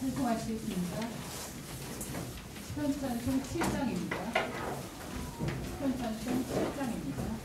활동하시겠습니까? 시편찬송 7장입니다. 시편찬송 7장입니다.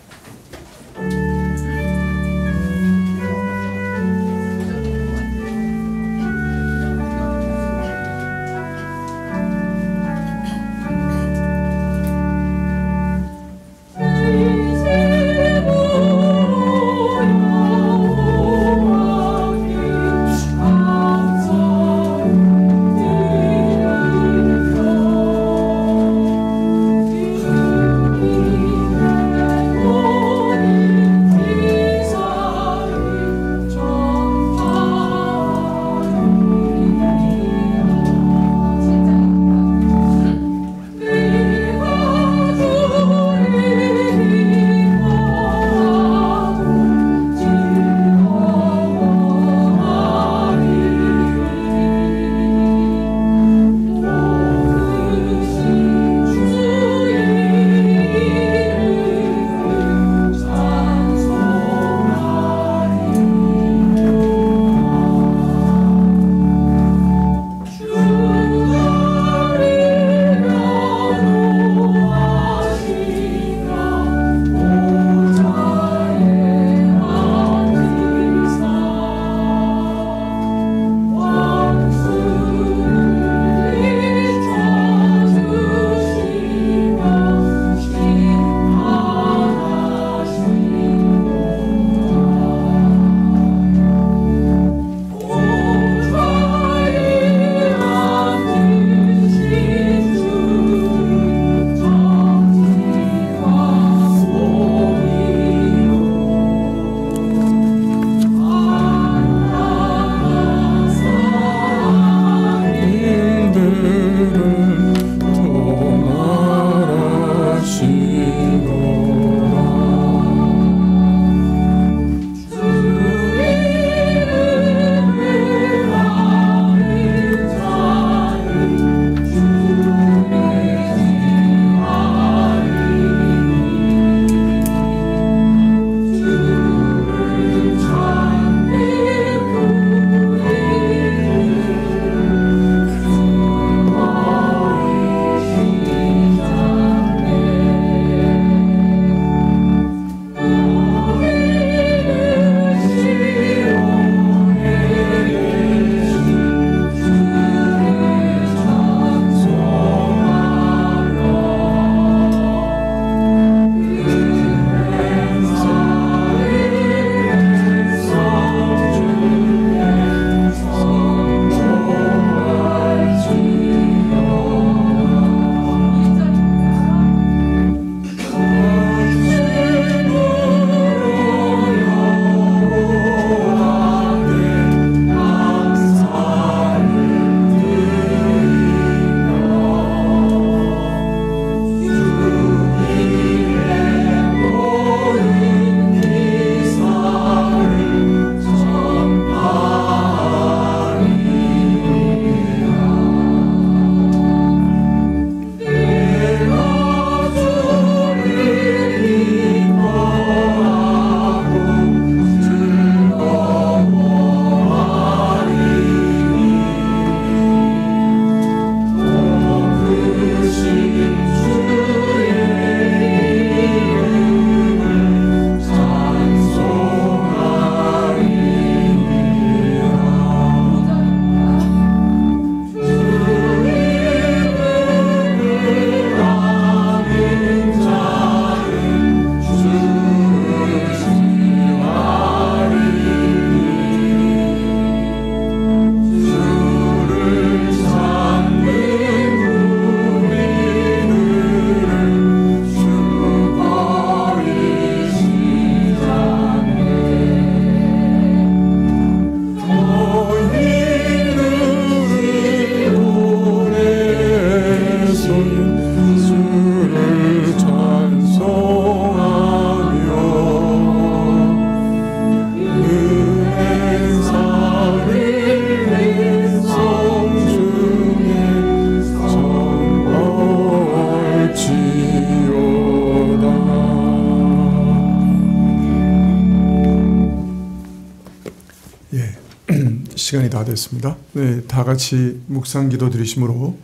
시간이 다 됐습니다. 네, 다 같이 묵상 기도 드리심으로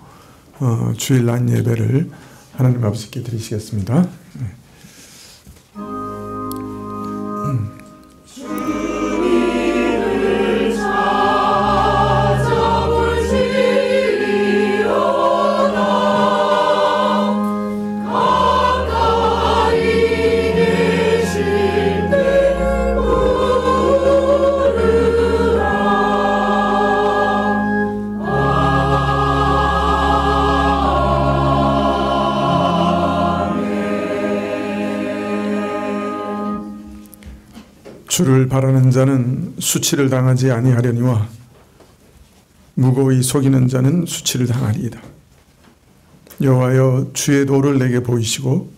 주일 낮 예배를 하나님 아버지께 드리시겠습니다. 네. 주를 바라는 자는 수치를 당하지 아니하려니와 무고히 속이는 자는 수치를 당하리이다. 여호와여, 주의 도를 내게 보이시고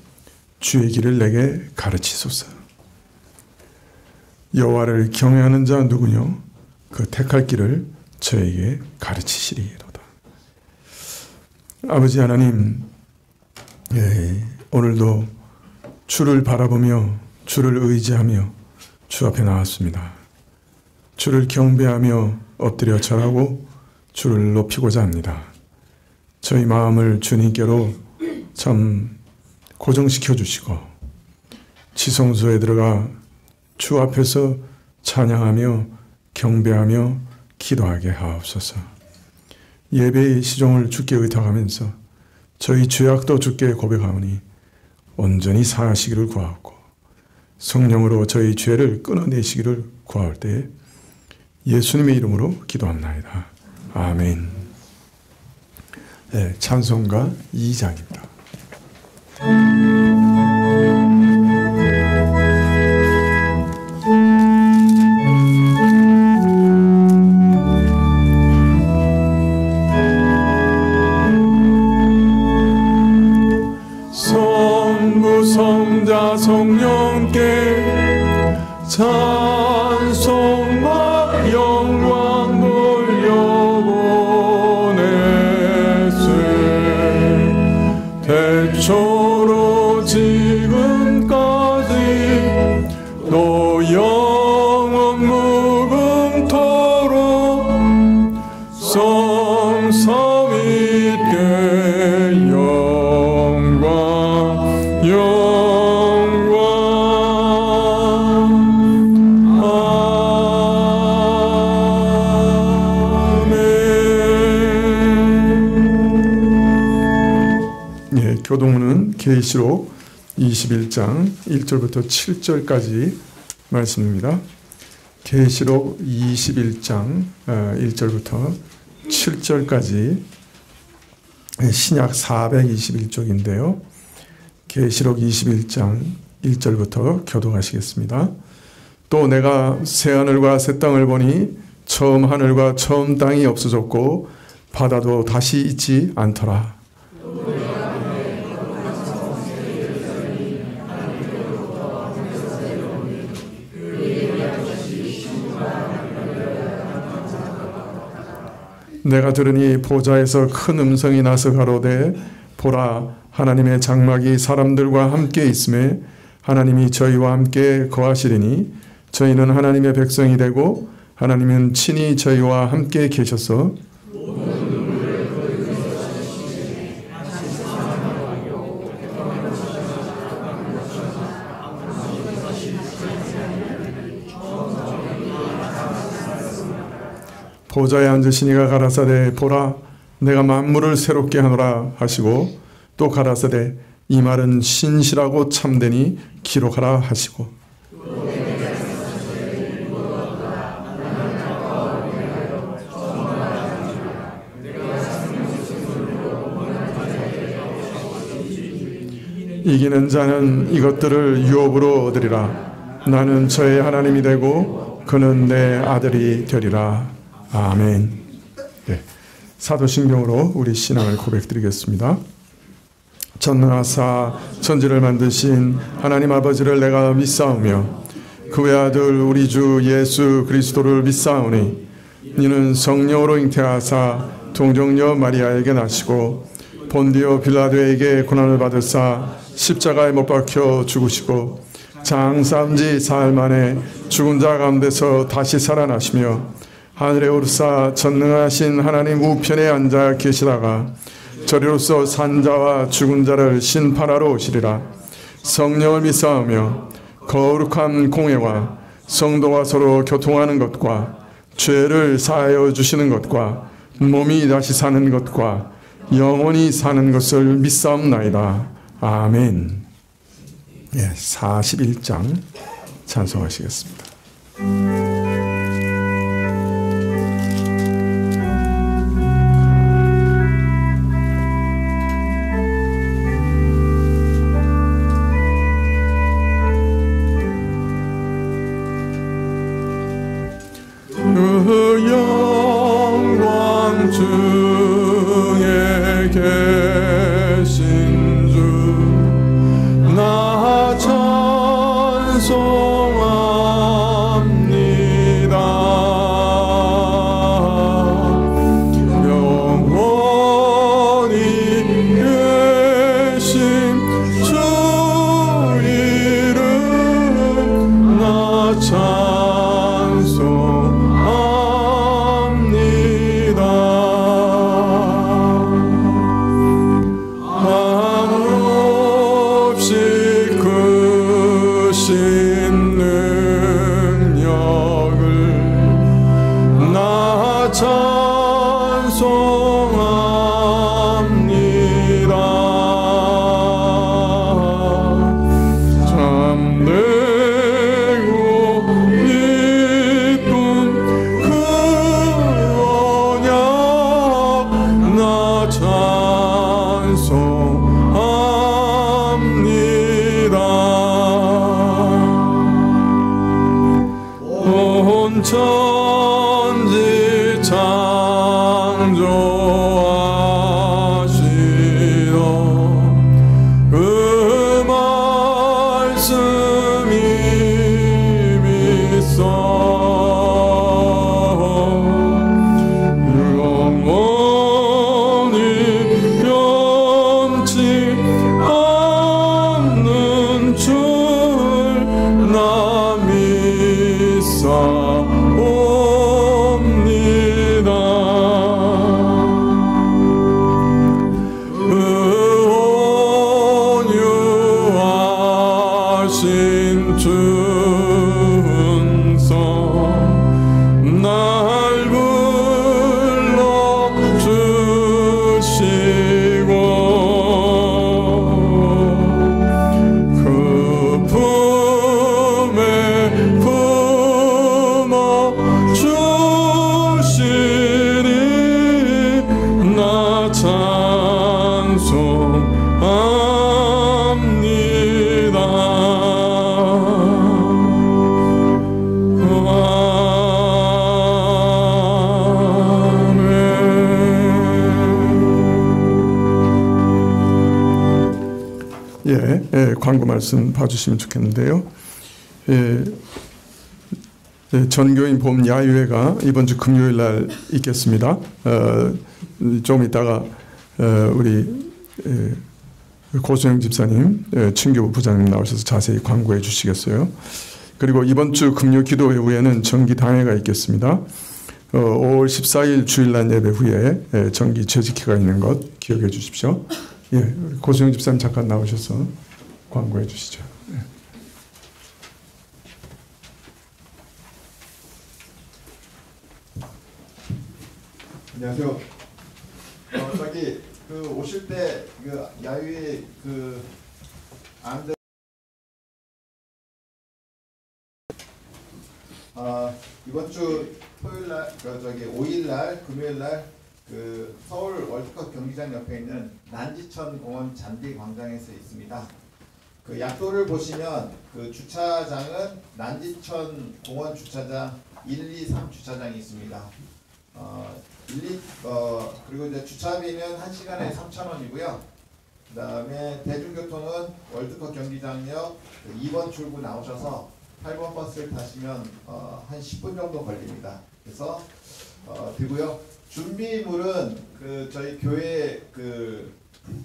주의 길을 내게 가르치소서. 여호와를 경외하는 자 누구뇨? 그 택할 길을 저에게 가르치시리로다. 아버지 하나님, 오늘도 주를 바라보며 주를 의지하며 주 앞에 나왔습니다. 주를 경배하며 엎드려 절하고 주를 높이고자 합니다. 저희 마음을 주님께로 참 고정시켜 주시고 지성소에 들어가 주 앞에서 찬양하며 경배하며 기도하게 하옵소서. 예배의 시종을 주께 의탁하면서 저희 죄악도 주께 고백하오니 온전히 사하시기를 구하옵고 성령으로 저희 죄를 끊어내시기를 구할 때 예수님의 이름으로 기도합나이다. 아멘. 네, 찬송가 2장입니다. 성자 성령께 찬송과 영광 돌려보내세. 태초로 지금까지 또 영원 무궁토록 성삼위께 교동문은 계시록 21장 1절부터 7절까지 말씀입니다. 계시록 21장 1절부터 7절까지 신약 421쪽인데요. 계시록 21장 1절부터 교독하시겠습니다. 또 내가 새 하늘과 새 땅을 보니 처음 하늘과 처음 땅이 없어졌고 바다도 다시 있지 않더라. 내가 들으니 보좌에서 큰 음성이 나서 가로되 보라, 하나님의 장막이 사람들과 함께 있음에 하나님이 저희와 함께 거하시리니 저희는 하나님의 백성이 되고 하나님은 친히 저희와 함께 계셔서 보좌에 앉으시니가 가라사대 보라, 내가 만물을 새롭게 하노라 하시고 또 가라사대 이 말은 신실하고 참되니 기록하라 하시고 이기는 자는 이것들을 유업으로 얻으리라. 나는 저의 하나님이 되고 그는 내 아들이 되리라. 아멘. 네, 사도신경으로 우리 신앙을 고백드리겠습니다. 전능하사 천지를 만드신 하나님 아버지를 내가 믿사오며 그 외아들 우리 주 예수 그리스도를 믿사오니 이는 성령으로 잉태하사 동정녀 마리아에게 나시고 본디오 빌라도에게 고난을 받으사 십자가에 못 박혀 죽으시고 장사한 지 사흘 만에 죽은 자 가운데서 다시 살아나시며 하늘에 오르사 전능하신 하나님 우편에 앉아 계시다가 저리로서 산자와 죽은 자를 심판하러 오시리라. 성령을 믿사오며 거룩한 공회와 성도가 서로 교통하는 것과 죄를 사하여 주시는 것과 몸이 다시 사는 것과 영원히 사는 것을 믿사옵나이다. 아멘. 예, 41장 찬송하시겠습니다. 그 영광 중에 계신 주 나 찬송합니다. 영원히 계신 주 이름 나 찬송합니다. 한없이 크신 능력을 나 찬송합니다. 참되고 기쁜 그 언약 나 찬송합니다. 온 천지 창조하시던 그 말씀이 믿어 영원히 변치 않는 줄 나 믿사옵니다. 온유하신 준성 날 불러주시고 그 품에 품어주시니 나 찬송합니다. 광고 말씀 봐주시면 좋겠는데요. 전교인 봄 야유회가 이번 주 금요일 날 있겠습니다. 좀 이따가 우리 고소영 집사님, 친교부 부장님 나오셔서 자세히 광고해 주시겠어요. 그리고 이번 주 금요 기도회 후에는 정기 당회가 있겠습니다. 5월 14일 주일날 예배 후에 정기 재직회가 있는 것 기억해 주십시오. 예, 고소영 집사님 잠깐 나오셔서 광고해 주시죠. 네. 안녕하세요. 저기 그 오실 때 그 야유회 그 안들 이번 주 토요일 날 저기 5일 날 금요일 날 그 서울 월드컵 경기장 옆에 있는 난지천 공원 잔디 광장에서 있습니다. 그 약도를 보시면 그 주차장은 난지천 공원 주차장 1, 2, 3 주차장이 있습니다. 그리고 이제 주차비는 1시간에 3,000원이고요. 그 다음에 대중교통은 월드컵 경기장역 2번 출구 나오셔서 8번 버스를 타시면 한 10분 정도 걸립니다. 그래서 되고요. 준비물은 그 저희 교회 그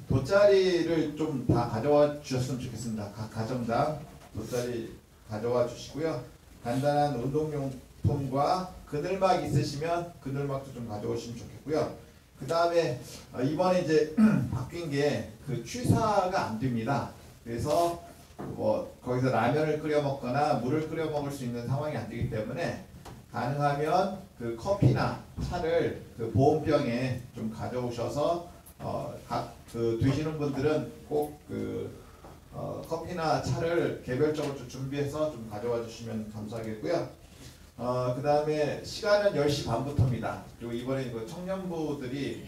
돗자리를 좀 다 가져와 주셨으면 좋겠습니다. 각 가정당 돗자리 가져와 주시고요. 간단한 운동용 기품과 그늘막 있으시면 그늘막도 좀 가져오시면 좋겠고요. 그 다음에 이번에 이제 바뀐 게 그 취사가 안 됩니다. 그래서 뭐 거기서 라면을 끓여 먹거나 물을 끓여 먹을 수 있는 상황이 안 되기 때문에 가능하면 그 커피나 차를 그 보온병에 좀 가져오셔서 각 그 드시는 분들은 꼭 그 커피나 차를 개별적으로 좀 준비해서 좀 가져와 주시면 감사하겠고요. 그 다음에 시간은 10시 반부터입니다. 그리고 이번에 그 청년부들이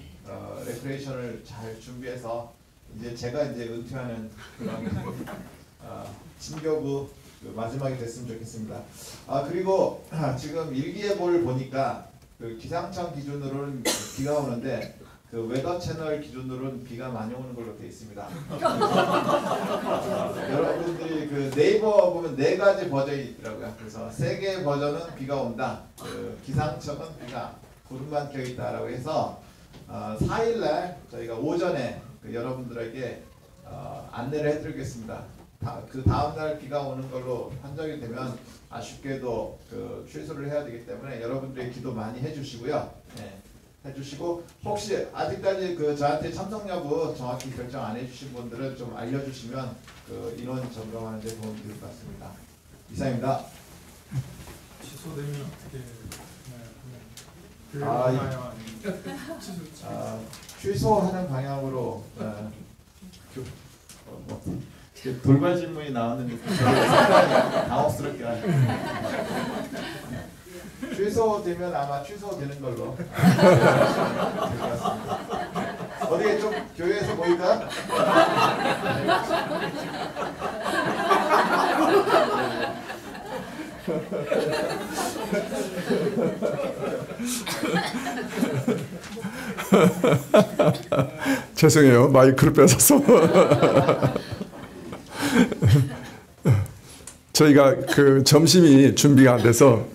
레크레이션을 잘 준비해서 이제 제가 이제 은퇴하는 그런 진교부 그 마지막이 됐으면 좋겠습니다. 그리고 지금 일기예보를 보니까 그 기상청 기준으로는 비가 오는데 그 웨더 채널 기준으로는 비가 많이 오는 걸로 되어 있습니다. 여러분들이 그 네이버 보면 4가지 버전이 있더라고요. 그래서 3개의 버전은 비가 온다. 그 기상청은 비가 구름만 껴 있다라고 해서 4일날 저희가 오전에 그 여러분들에게 안내를 해드리겠습니다. 그 다음날 비가 오는 걸로 판정이 되면 아쉽게도 그 취소를 해야 되기 때문에 여러분들이 기도 많이 해주시고요. 네. 해주시고 혹시 아직까지 그 저한테 참석 여부 정확히 결정 안 해주신 분들은 좀 알려주시면 그 인원 점검하는 데 도움이 될 것 같습니다. 이상입니다. 취소되면 어떻게 취소하는 방향으로 돌발 질문이 나왔는데 당혹스럽게 취소되면 아마 취소되는 걸로 될 것 같습니다. 어디에 좀 교회에서 모일까? 죄송해요. 마이크를 뺏어서. 저희가 그 점심이 준비가 안 돼서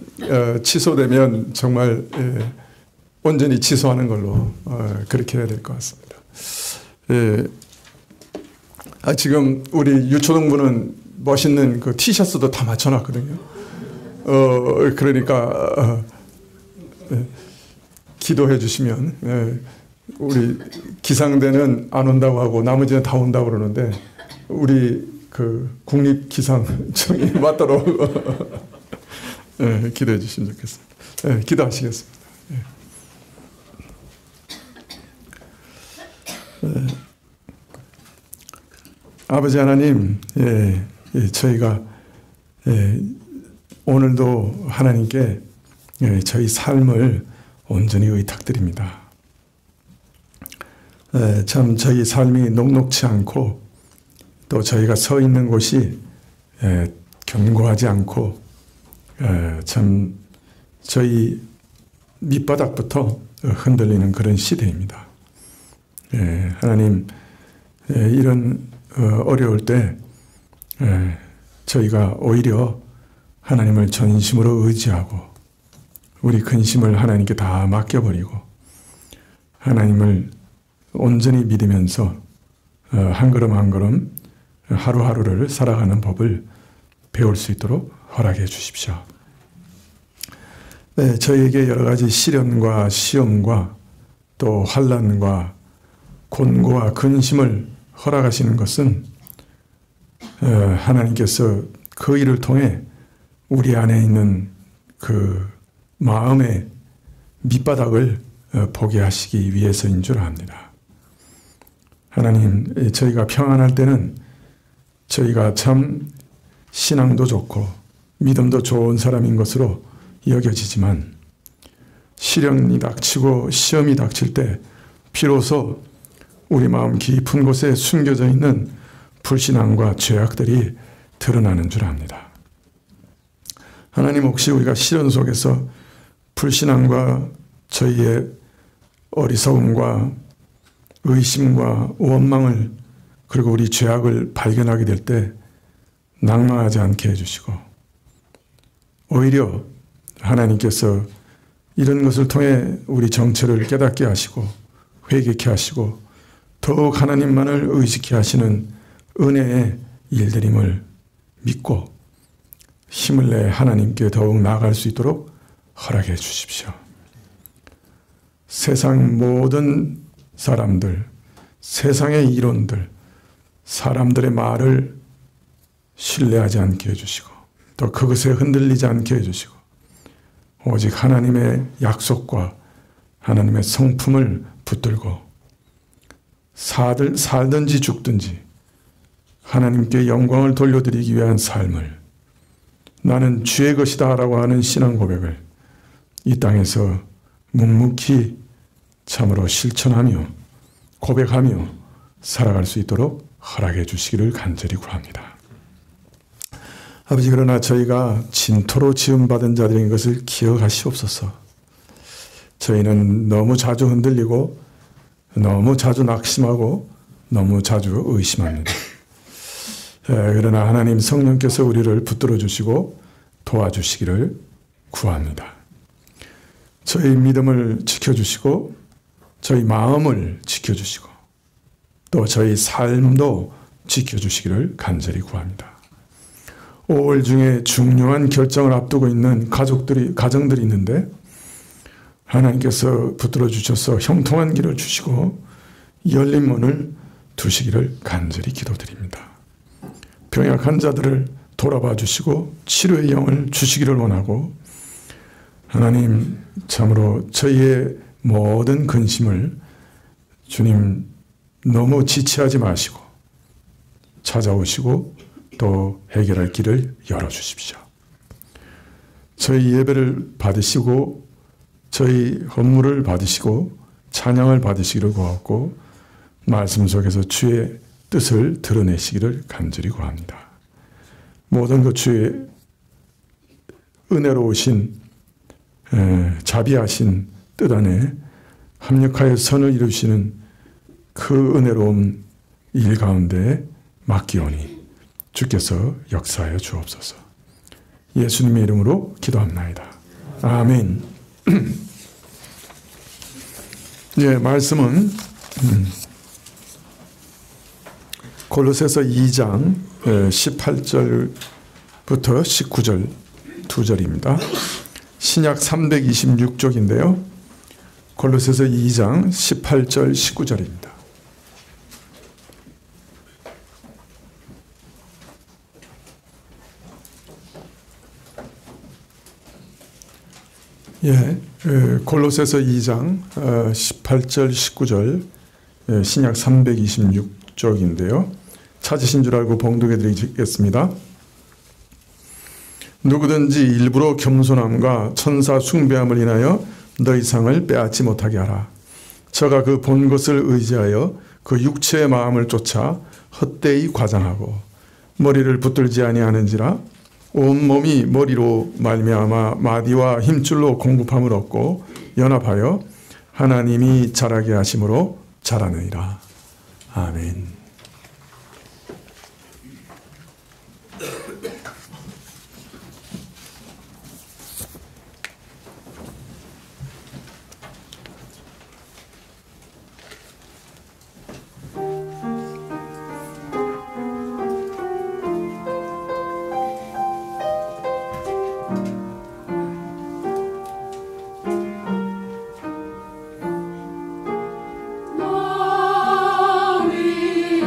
취소되면 정말 온전히 취소하는 걸로 그렇게 해야 될 것 같습니다. 지금 우리 유초동부는 멋있는 그 티셔츠도 다 맞춰놨거든요. 그러니까 기도해 주시면 우리 기상대는 안 온다고 하고 나머지는 다 온다고 그러는데 우리 그 국립기상청이 맞도록 기도해 주시면 좋겠습니다. 기도하시겠습니다. 아버지 하나님, 저희가 오늘도 하나님께 저희 삶을 온전히 의탁드립니다. 참 저희 삶이 녹록치 않고 또 저희가 서 있는 곳이 견고하지 않고 참 저희 밑바닥부터 흔들리는 그런 시대입니다. 하나님, 이런 어려울 때 저희가 오히려 하나님을 전심으로 의지하고 우리 근심을 하나님께 다 맡겨버리고 하나님을 온전히 믿으면서 한 걸음 한 걸음 하루하루를 살아가는 법을 배울 수 있도록 허락해 주십시오. 저희에게 여러 가지 시련과 시험과 또 환난과 곤고와 근심을 허락하시는 것은 하나님께서 그 일을 통해 우리 안에 있는 그 마음의 밑바닥을 보게 하시기 위해서인 줄 압니다. 하나님, 저희가 평안할 때는 저희가 참 신앙도 좋고 믿음도 좋은 사람인 것으로 여겨지지만 시련이 닥치고 시험이 닥칠 때 비로소 우리 마음 깊은 곳에 숨겨져 있는 불신앙과 죄악들이 드러나는 줄 압니다. 하나님, 혹시 우리가 시련 속에서 불신앙과 저희의 어리석음과 의심과 원망을 그리고 우리 죄악을 발견하게 될 때 낭망하지 않게 해주시고 오히려 하나님께서 이런 것을 통해 우리 정체를 깨닫게 하시고 회개케 하시고 더욱 하나님만을 의식케 하시는 은혜의 일들임을 믿고 힘을 내 하나님께 더욱 나아갈 수 있도록 허락해 주십시오. 세상 모든 사람들, 세상의 이론들, 사람들의 말을 신뢰하지 않게 해주시고 또 그것에 흔들리지 않게 해주시고 오직 하나님의 약속과 하나님의 성품을 붙들고 살든지 죽든지 하나님께 영광을 돌려드리기 위한 삶을, 나는 주의 것이다 라고 하는 신앙 고백을 이 땅에서 묵묵히 참으로 실천하며 고백하며 살아갈 수 있도록 허락해 주시기를 간절히 구합니다. 아버지, 그러나 저희가 진토로 지음받은 자들인 것을 기억하시옵소서. 저희는 너무 자주 흔들리고 너무 자주 낙심하고 너무 자주 의심합니다. 그러나 하나님 성령께서 우리를 붙들어 주시고 도와주시기를 구합니다. 저희 믿음을 지켜주시고 저희 마음을 지켜주시고 또 저희 삶도 지켜주시기를 간절히 구합니다. 5월 중에 중요한 결정을 앞두고 있는 가정들이 있는데 하나님께서 붙들어 주셔서 형통한 길을 주시고 열린 문을 두시기를 간절히 기도드립니다. 병약 환자들을 돌아봐 주시고 치료의 영을 주시기를 원하고, 하나님 참으로 저희의 모든 근심을 주님 너무 지체하지 마시고 찾아오시고 또 해결할 길을 열어주십시오. 저희 예배를 받으시고 저희 헌물을 받으시고 찬양을 받으시기를 구하고 말씀 속에서 주의 뜻을 드러내시기를 간절히 구합니다. 모든 것 주의 은혜로우신 자비하신 뜻 안에 합력하여 선을 이루시는 그 은혜로운 일 가운데 맡기오니 주께서 역사하여 주옵소서. 예수님의 이름으로 기도합나이다. 아멘. 예, 말씀은 골로새서 2장 18절부터 19절 2절입니다. 신약 326쪽인데요. 골로새서 2장 18절 19절입니다. 예, 골로새서 2장 18절 19절 신약 326쪽인데요. 찾으신 줄 알고 봉독해 드리겠습니다. 누구든지 일부러 겸손함과 천사 숭배함을 인하여 너희 상을 빼앗지 못하게 하라. 저가 그 본 것을 의지하여 그 육체의 마음을 쫓아 헛되이 과장하고 머리를 붙들지 아니하는지라. 온몸이 머리로 말미암아 마디와 힘줄로 공급함을 얻고 연합하여 하나님이 자라게 하심으로 자라느니라. 아멘. 나 위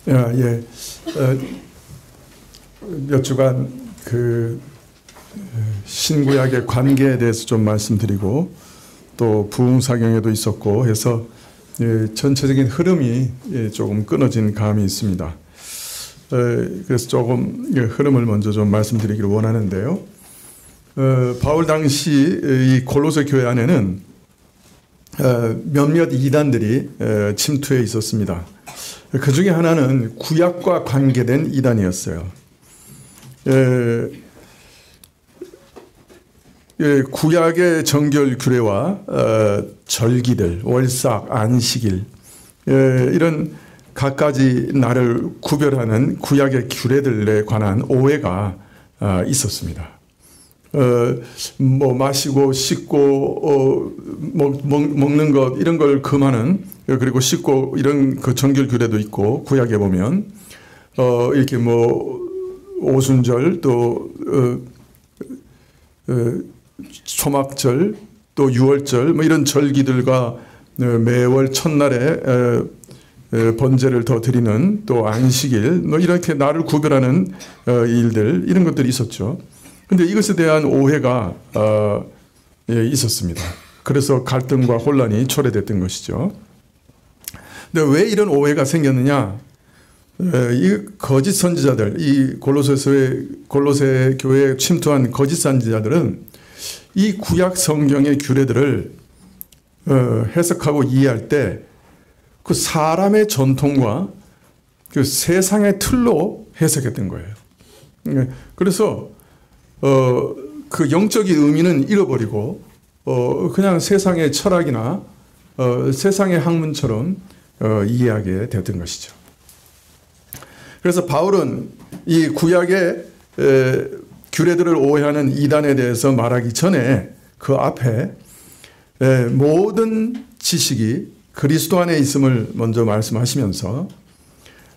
예. 몇 주간 그 신구약의 관계에 대해서 좀 말씀드리고 또 부흥사경에도 있었고 해서 전체적인 흐름이 조금 끊어진 감이 있습니다. 그래서 조금 흐름을 먼저 좀 말씀드리기를 원하는데요. 바울 당시 이 골로새 교회 안에는 몇몇 이단들이 침투해 있었습니다. 그 중에 하나는 구약과 관계된 이단이었어요. 구약의 정결 규례와 절기들, 월삭, 안식일 이런 갖가지 날을 구별하는 구약의 규례들에 관한 오해가 있었습니다. 뭐 마시고 씻고 먹는 것 이런 걸 금하는, 그리고 씻고 이런 그 정결 규례도 있고 구약에 보면 이렇게 뭐 오순절 또 초막절 또 유월절 뭐 이런 절기들과 매월 첫날에 번제를 더 드리는 또 안식일 뭐 이렇게 날을 구별하는 일들 이런 것들이 있었죠. 근데 이것에 대한 오해가 있었습니다. 그래서 갈등과 혼란이 초래됐던 것이죠. 근데 왜 이런 오해가 생겼느냐? 이 거짓 선지자들, 이 골로새 교회에 침투한 거짓 선지자들은 이 구약 성경의 규례들을 해석하고 이해할 때 그 사람의 전통과 그 세상의 틀로 해석했던 거예요. 그래서 그 영적인 의미는 잃어버리고 그냥 세상의 철학이나 세상의 학문처럼 이해하게 됐던 것이죠. 그래서 바울은 이 구약의 규례들을 오해하는 이단에 대해서 말하기 전에 그 앞에 모든 지식이 그리스도 안에 있음을 먼저 말씀하시면서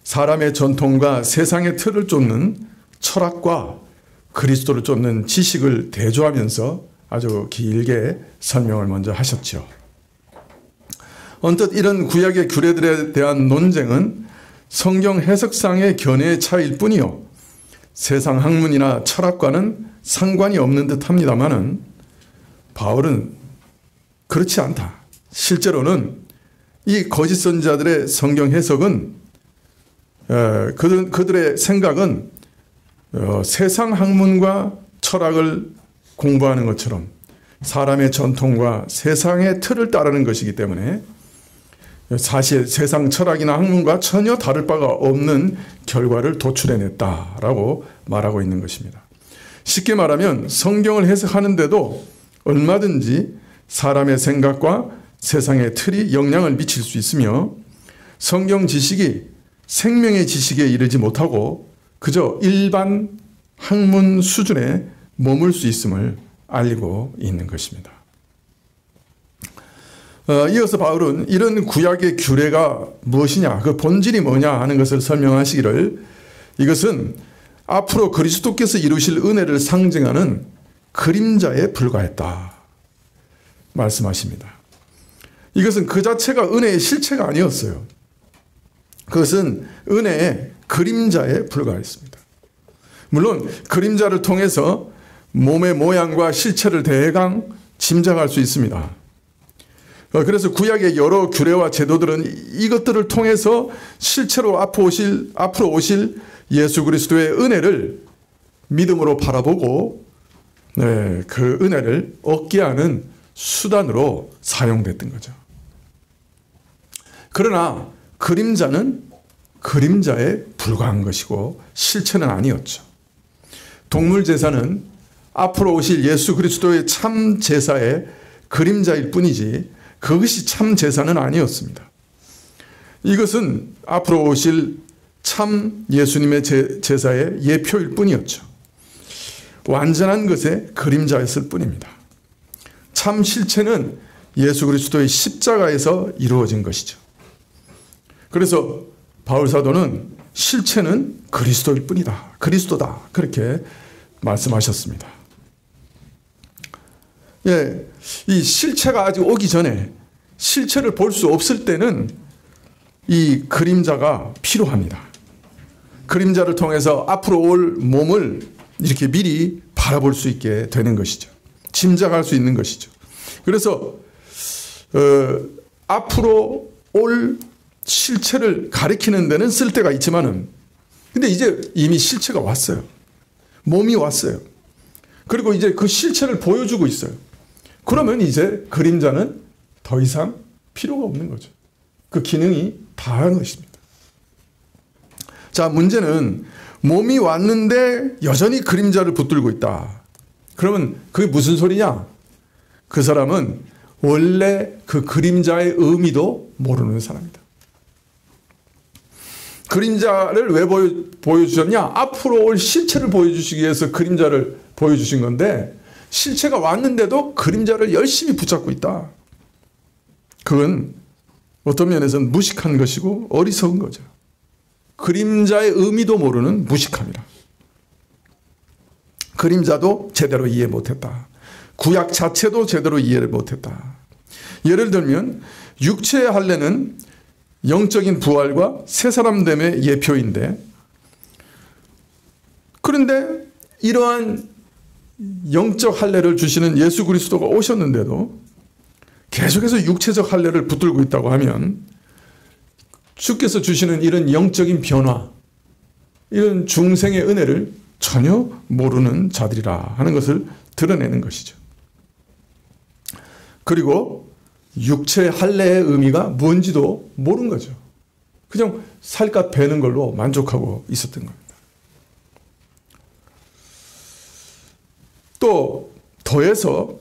사람의 전통과 세상의 틀을 쫓는 철학과 그리스도를 쫓는 지식을 대조하면서 아주 길게 설명을 먼저 하셨죠. 언뜻 이런 구약의 규례들에 대한 논쟁은 성경 해석상의 견해의 차이일 뿐이요 세상 학문이나 철학과는 상관이 없는 듯 합니다만은 바울은 그렇지 않다. 실제로는 이 거짓 선지자들의 성경 해석은 그들의 생각은 세상 학문과 철학을 공부하는 것처럼 사람의 전통과 세상의 틀을 따르는 것이기 때문에 사실 세상 철학이나 학문과 전혀 다를 바가 없는 결과를 도출해냈다라고 말하고 있는 것입니다. 쉽게 말하면 성경을 해석하는데도 얼마든지 사람의 생각과 세상의 틀이 영향을 미칠 수 있으며 성경 지식이 생명의 지식에 이르지 못하고 그저 일반 학문 수준에 머물 수 있음을 알리고 있는 것입니다. 이어서 바울은 이런 구약의 규례가 무엇이냐, 그 본질이 뭐냐 하는 것을 설명하시기를 이것은 앞으로 그리스도께서 이루실 은혜를 상징하는 그림자에 불과했다 말씀하십니다. 이것은 그 자체가 은혜의 실체가 아니었어요. 그것은 은혜의 그림자에 불과했습니다. 물론 그림자를 통해서 몸의 모양과 실체를 대강 짐작할 수 있습니다. 그래서 구약의 여러 규례와 제도들은 이것들을 통해서 실체로 앞으로 오실 예수 그리스도의 은혜를 믿음으로 바라보고 그 은혜를 얻게 하는 수단으로 사용됐던 거죠. 그러나 그림자는 그림자에 불과한 것이고 실체는 아니었죠. 동물 제사는 앞으로 오실 예수 그리스도의 참 제사의 그림자일 뿐이지 그것이 참 제사는 아니었습니다. 이것은 앞으로 오실 참 예수님의 제사의 예표일 뿐이었죠. 완전한 것의 그림자였을 뿐입니다. 참 실체는 예수 그리스도의 십자가에서 이루어진 것이죠. 그래서 바울 사도는 실체는 그리스도일 뿐이다. 그리스도다. 그렇게 말씀하셨습니다. 이 실체가 아직 오기 전에 실체를 볼 수 없을 때는 이 그림자가 필요합니다. 그림자를 통해서 앞으로 올 몸을 이렇게 미리 바라볼 수 있게 되는 것이죠. 짐작할 수 있는 것이죠. 그래서 앞으로 올 실체를 가리키는 데는 쓸데가 있지만은 근데 이제 이미 실체가 왔어요. 몸이 왔어요. 그리고 이제 그 실체를 보여주고 있어요. 그러면 이제 그림자는 더 이상 필요가 없는 거죠. 그 기능이 다한 것입니다. 자, 문제는 몸이 왔는데 여전히 그림자를 붙들고 있다. 그러면 그게 무슨 소리냐? 그 사람은 원래 그 그림자의 의미도 모르는 사람이다. 그림자를 왜 보여주셨냐? 앞으로 올 실체를 보여주시기 위해서 그림자를 보여주신 건데 실체가 왔는데도 그림자를 열심히 붙잡고 있다. 그건 어떤 면에서는 무식한 것이고 어리석은 거죠. 그림자의 의미도 모르는 무식함이라. 그림자도 제대로 이해 못했다. 구약 자체도 제대로 이해를 못했다. 예를 들면 육체의 할례는 영적인 부활과 새 사람됨의 예표인데 그런데 이러한 영적 할례를 주시는 예수 그리스도가 오셨는데도 계속해서 육체적 할례를 붙들고 있다고 하면 주께서 주시는 이런 영적인 변화, 이런 중생의 은혜를 전혀 모르는 자들이라 하는 것을 드러내는 것이죠. 그리고 육체의 할례의 의미가 뭔지도 모른 거죠. 그냥 살갗 베는 걸로 만족하고 있었던 겁니다. 또 더해서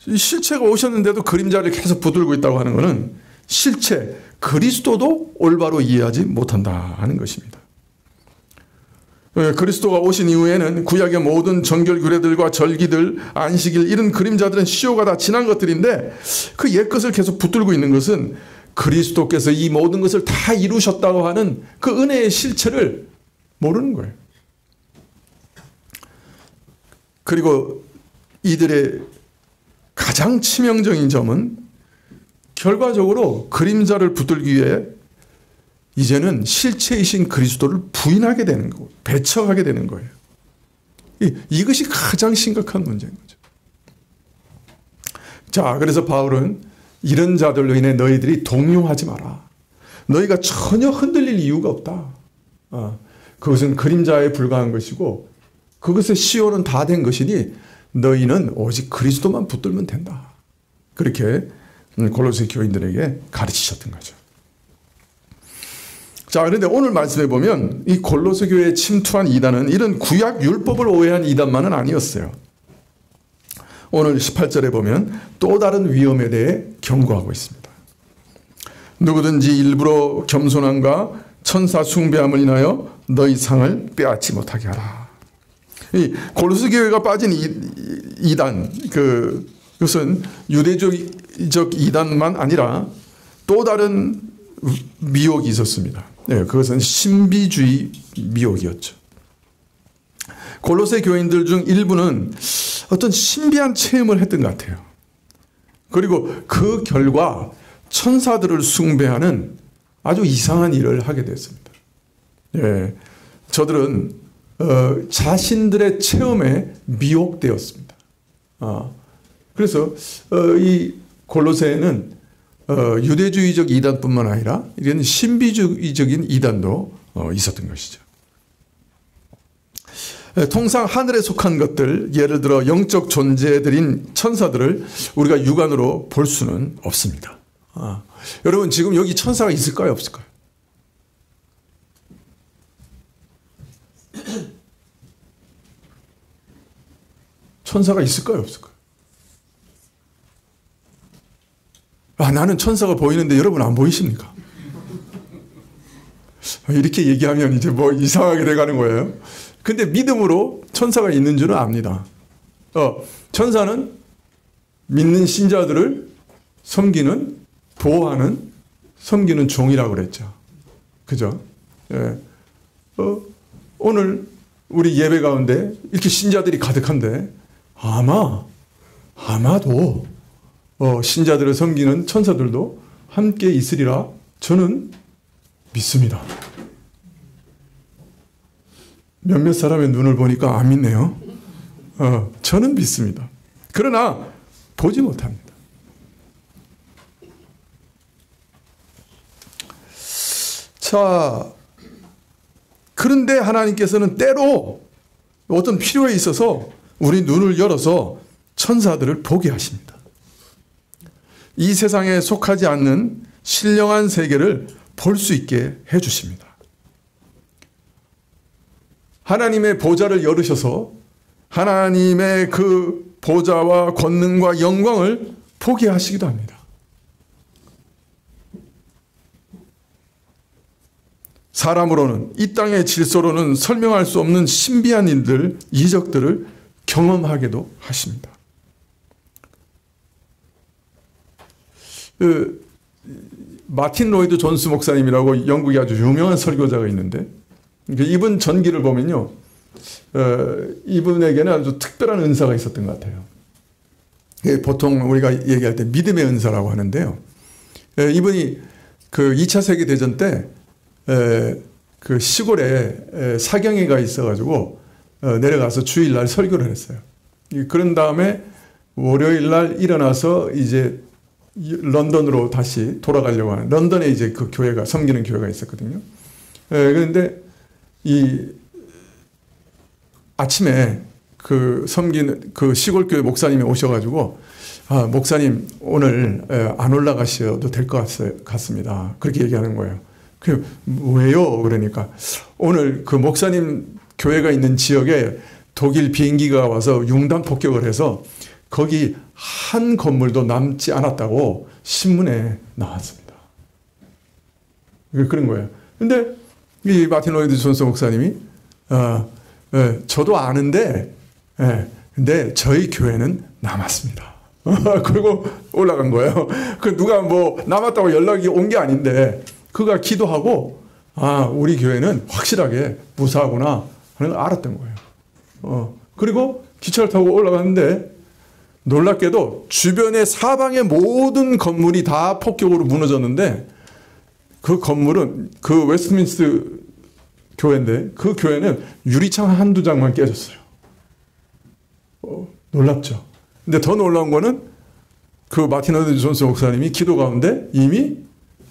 실체가 오셨는데도 그림자를 계속 붙들고 있다고 하는 것은 실체, 그리스도도 올바로 이해하지 못한다 하는 것입니다. 그리스도가 오신 이후에는 구약의 모든 정결 규례들과 절기들, 안식일 이런 그림자들은 시효가 다 지난 것들인데 그 옛것을 계속 붙들고 있는 것은 그리스도께서 이 모든 것을 다 이루셨다고 하는 그 은혜의 실체를 모르는 거예요. 그리고 이들의 가장 치명적인 점은 결과적으로 그림자를 붙들기 위해 이제는 실체이신 그리스도를 부인하게 되는 거고 배척하게 되는 거예요. 이것이 가장 심각한 문제인 거죠. 자, 그래서 바울은 이런 자들로 인해 너희들이 동요하지 마라. 너희가 전혀 흔들릴 이유가 없다. 그것은 그림자에 불과한 것이고 그것의 시효는 다 된 것이니 너희는 오직 그리스도만 붙들면 된다. 그렇게 골로새 교인들에게 가르치셨던 거죠. 자, 그런데 오늘 말씀해 보면 이 골로새 교회에 침투한 이단은 이런 구약 율법을 오해한 이단만은 아니었어요. 오늘 18절에 보면 또 다른 위험에 대해 경고하고 있습니다. 누구든지 일부러 겸손함과 천사 숭배함을 인하여 너희 상을 빼앗지 못하게 하라. 이 골로새 교회가 빠진 이단, 그것은 유대적 이단만 아니라 또 다른 미혹이 있었습니다. 네, 그것은 신비주의 미혹이었죠. 골로새 교인들 중 일부는 어떤 신비한 체험을 했던 것 같아요. 그리고 그 결과 천사들을 숭배하는 아주 이상한 일을 하게 됐습니다. 예, 저들은 자신들의 체험에 미혹되었습니다. 그래서 이 골로새에는 유대주의적 이단뿐만 아니라 이런 신비주의적인 이단도 있었던 것이죠. 통상 하늘에 속한 것들, 예를 들어 영적 존재들인 천사들을 우리가 육안으로 볼 수는 없습니다. 여러분 지금 여기 천사가 있을까요, 없을까요? 천사가 있을까요, 없을까요? 나는 천사가 보이는데 여러분 안 보이십니까? 이렇게 얘기하면 이제 뭐 이상하게 돼가는 거예요. 근데 믿음으로 천사가 있는 줄은 압니다. 천사는 믿는 신자들을 섬기는, 보호하는, 섬기는 종이라고 그랬죠. 그죠? 예. 오늘 우리 예배 가운데 이렇게 신자들이 가득한데 아마도 신자들을 섬기는 천사들도 함께 있으리라 저는 믿습니다. 몇몇 사람의 눈을 보니까 안 믿네요. 저는 믿습니다. 그러나 보지 못합니다. 자, 그런데 하나님께서는 때로 어떤 필요에 있어서 우리 눈을 열어서 천사들을 보게 하십니다. 이 세상에 속하지 않는 신령한 세계를 볼 수 있게 해주십니다. 하나님의 보좌를 열으셔서 하나님의 그 보좌와 권능과 영광을 보게 하시기도 합니다. 사람으로는, 이 땅의 질서로는 설명할 수 없는 신비한 일들, 이적들을 경험하게도 하십니다. 마틴 로이드 존스 목사님이라고 영국의 아주 유명한 설교자가 있는데, 이분 전기를 보면요, 이분에게는 아주 특별한 은사가 있었던 것 같아요. 보통 우리가 얘기할 때 믿음의 은사라고 하는데요. 이분이 그 2차 세계대전 때 그 시골에 사경회가 있어가지고 내려가서 주일날 설교를 했어요. 그런 다음에 월요일날 일어나서 이제 런던으로 다시 돌아가려고 하는, 런던에 이제 그 교회가, 섬기는 교회가 있었거든요. 그런데 이 아침에 그 섬기는 그 시골교회 목사님이 오셔가지고, 목사님 오늘 안 올라가셔도 될 것 같습니다. 그렇게 얘기하는 거예요. 왜요? 그러니까 오늘 그 목사님 교회가 있는 지역에 독일 비행기가 와서 융단 폭격을 해서 거기 한 건물도 남지 않았다고 신문에 나왔습니다. 그런 거예요. 근데 이 마틴 로이드 존스 목사님이 저도 아는데, 근데 저희 교회는 남았습니다. 그리고 올라간 거예요. 그 누가 뭐 남았다고 연락이 온 게 아닌데, 그가 기도하고, 우리 교회는 확실하게 무사하구나 하는 걸 알았던 거예요. 그리고 기차를 타고 올라갔는데, 놀랍게도 주변의 사방의 모든 건물이 다 폭격으로 무너졌는데, 그 건물은 그 웨스트민스터 교회인데, 그 교회는 유리창 한두 장만 깨졌어요. 놀랍죠. 근데 더 놀라운 거는 그 마틴 로이드 존스 목사님이 기도 가운데 이미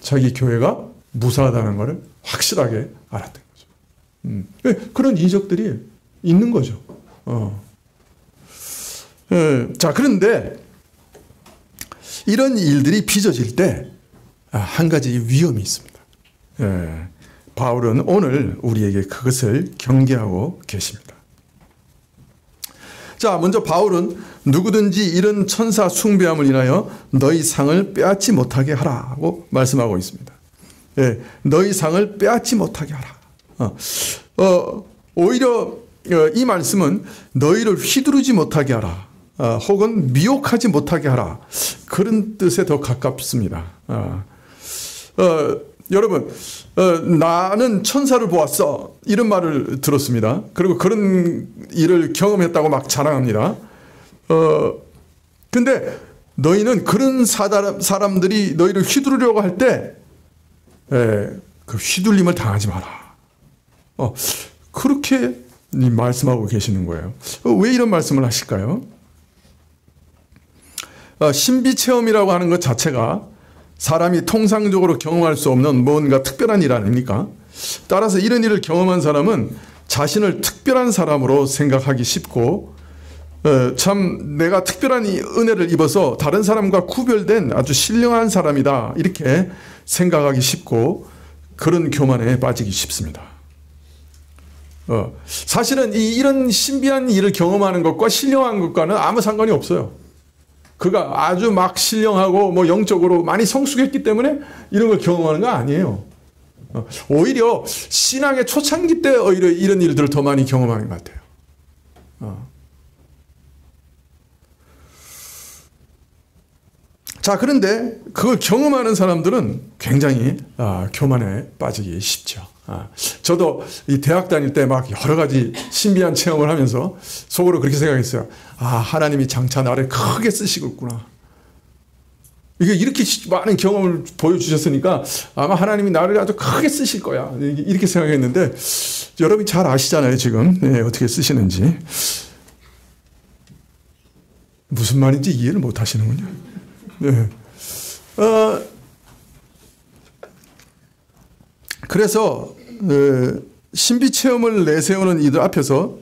자기 교회가 무사하다는 것을 확실하게 알았던 거죠. 그런 이적들이 있는 거죠. 자, 그런데 이런 일들이 빚어질 때 한 가지 위험이 있습니다. 바울은 오늘 우리에게 그것을 경계하고 계십니다. 자, 먼저 바울은 누구든지 이런 천사 숭배함을 인하여 너희 상을 빼앗지 못하게 하라고 말씀하고 있습니다. 너희 상을 빼앗지 못하게 하라. 오히려 이 말씀은 너희를 휘두르지 못하게 하라, 혹은 미혹하지 못하게 하라, 그런 뜻에 더 가깝습니다. 여러분, 나는 천사를 보았어, 이런 말을 들었습니다. 그리고 그런 일을 경험했다고 막 자랑합니다. 근데 너희는 그런 사람들이 너희를 휘두르려고 할 때 그 휘둘림을 당하지 마라. 그렇게 말씀하고 계시는 거예요. 왜 이런 말씀을 하실까요? 신비체험이라고 하는 것 자체가 사람이 통상적으로 경험할 수 없는 뭔가 특별한 일 아닙니까? 따라서 이런 일을 경험한 사람은 자신을 특별한 사람으로 생각하기 쉽고, 참 내가 특별한 은혜를 입어서 다른 사람과 구별된 아주 신령한 사람이다, 이렇게 생각하기 쉽고, 그런 교만에 빠지기 쉽습니다. 사실은 이런 신비한 일을 경험하는 것과 신령한 것과는 아무 상관이 없어요. 그가 아주 막 신령하고 뭐 영적으로 많이 성숙했기 때문에 이런 걸 경험하는 거 아니에요. 오히려 신앙의 초창기 때 오히려 이런 일들을 더 많이 경험하는 것 같아요. 자, 그런데 그걸 경험하는 사람들은 굉장히 교만에 빠지기 쉽죠. 저도 이 대학 다닐 때 막 여러 가지 신비한 체험을 하면서 속으로 그렇게 생각했어요. 하나님이 장차 나를 크게 쓰시겠구나. 이렇게 많은 경험을 보여주셨으니까 아마 하나님이 나를 아주 크게 쓰실 거야. 이렇게 생각했는데 여러분이 잘 아시잖아요, 지금. 네, 어떻게 쓰시는지. 무슨 말인지 이해를 못 하시는군요. 네. 그래서 신비 체험을 내세우는 이들 앞에서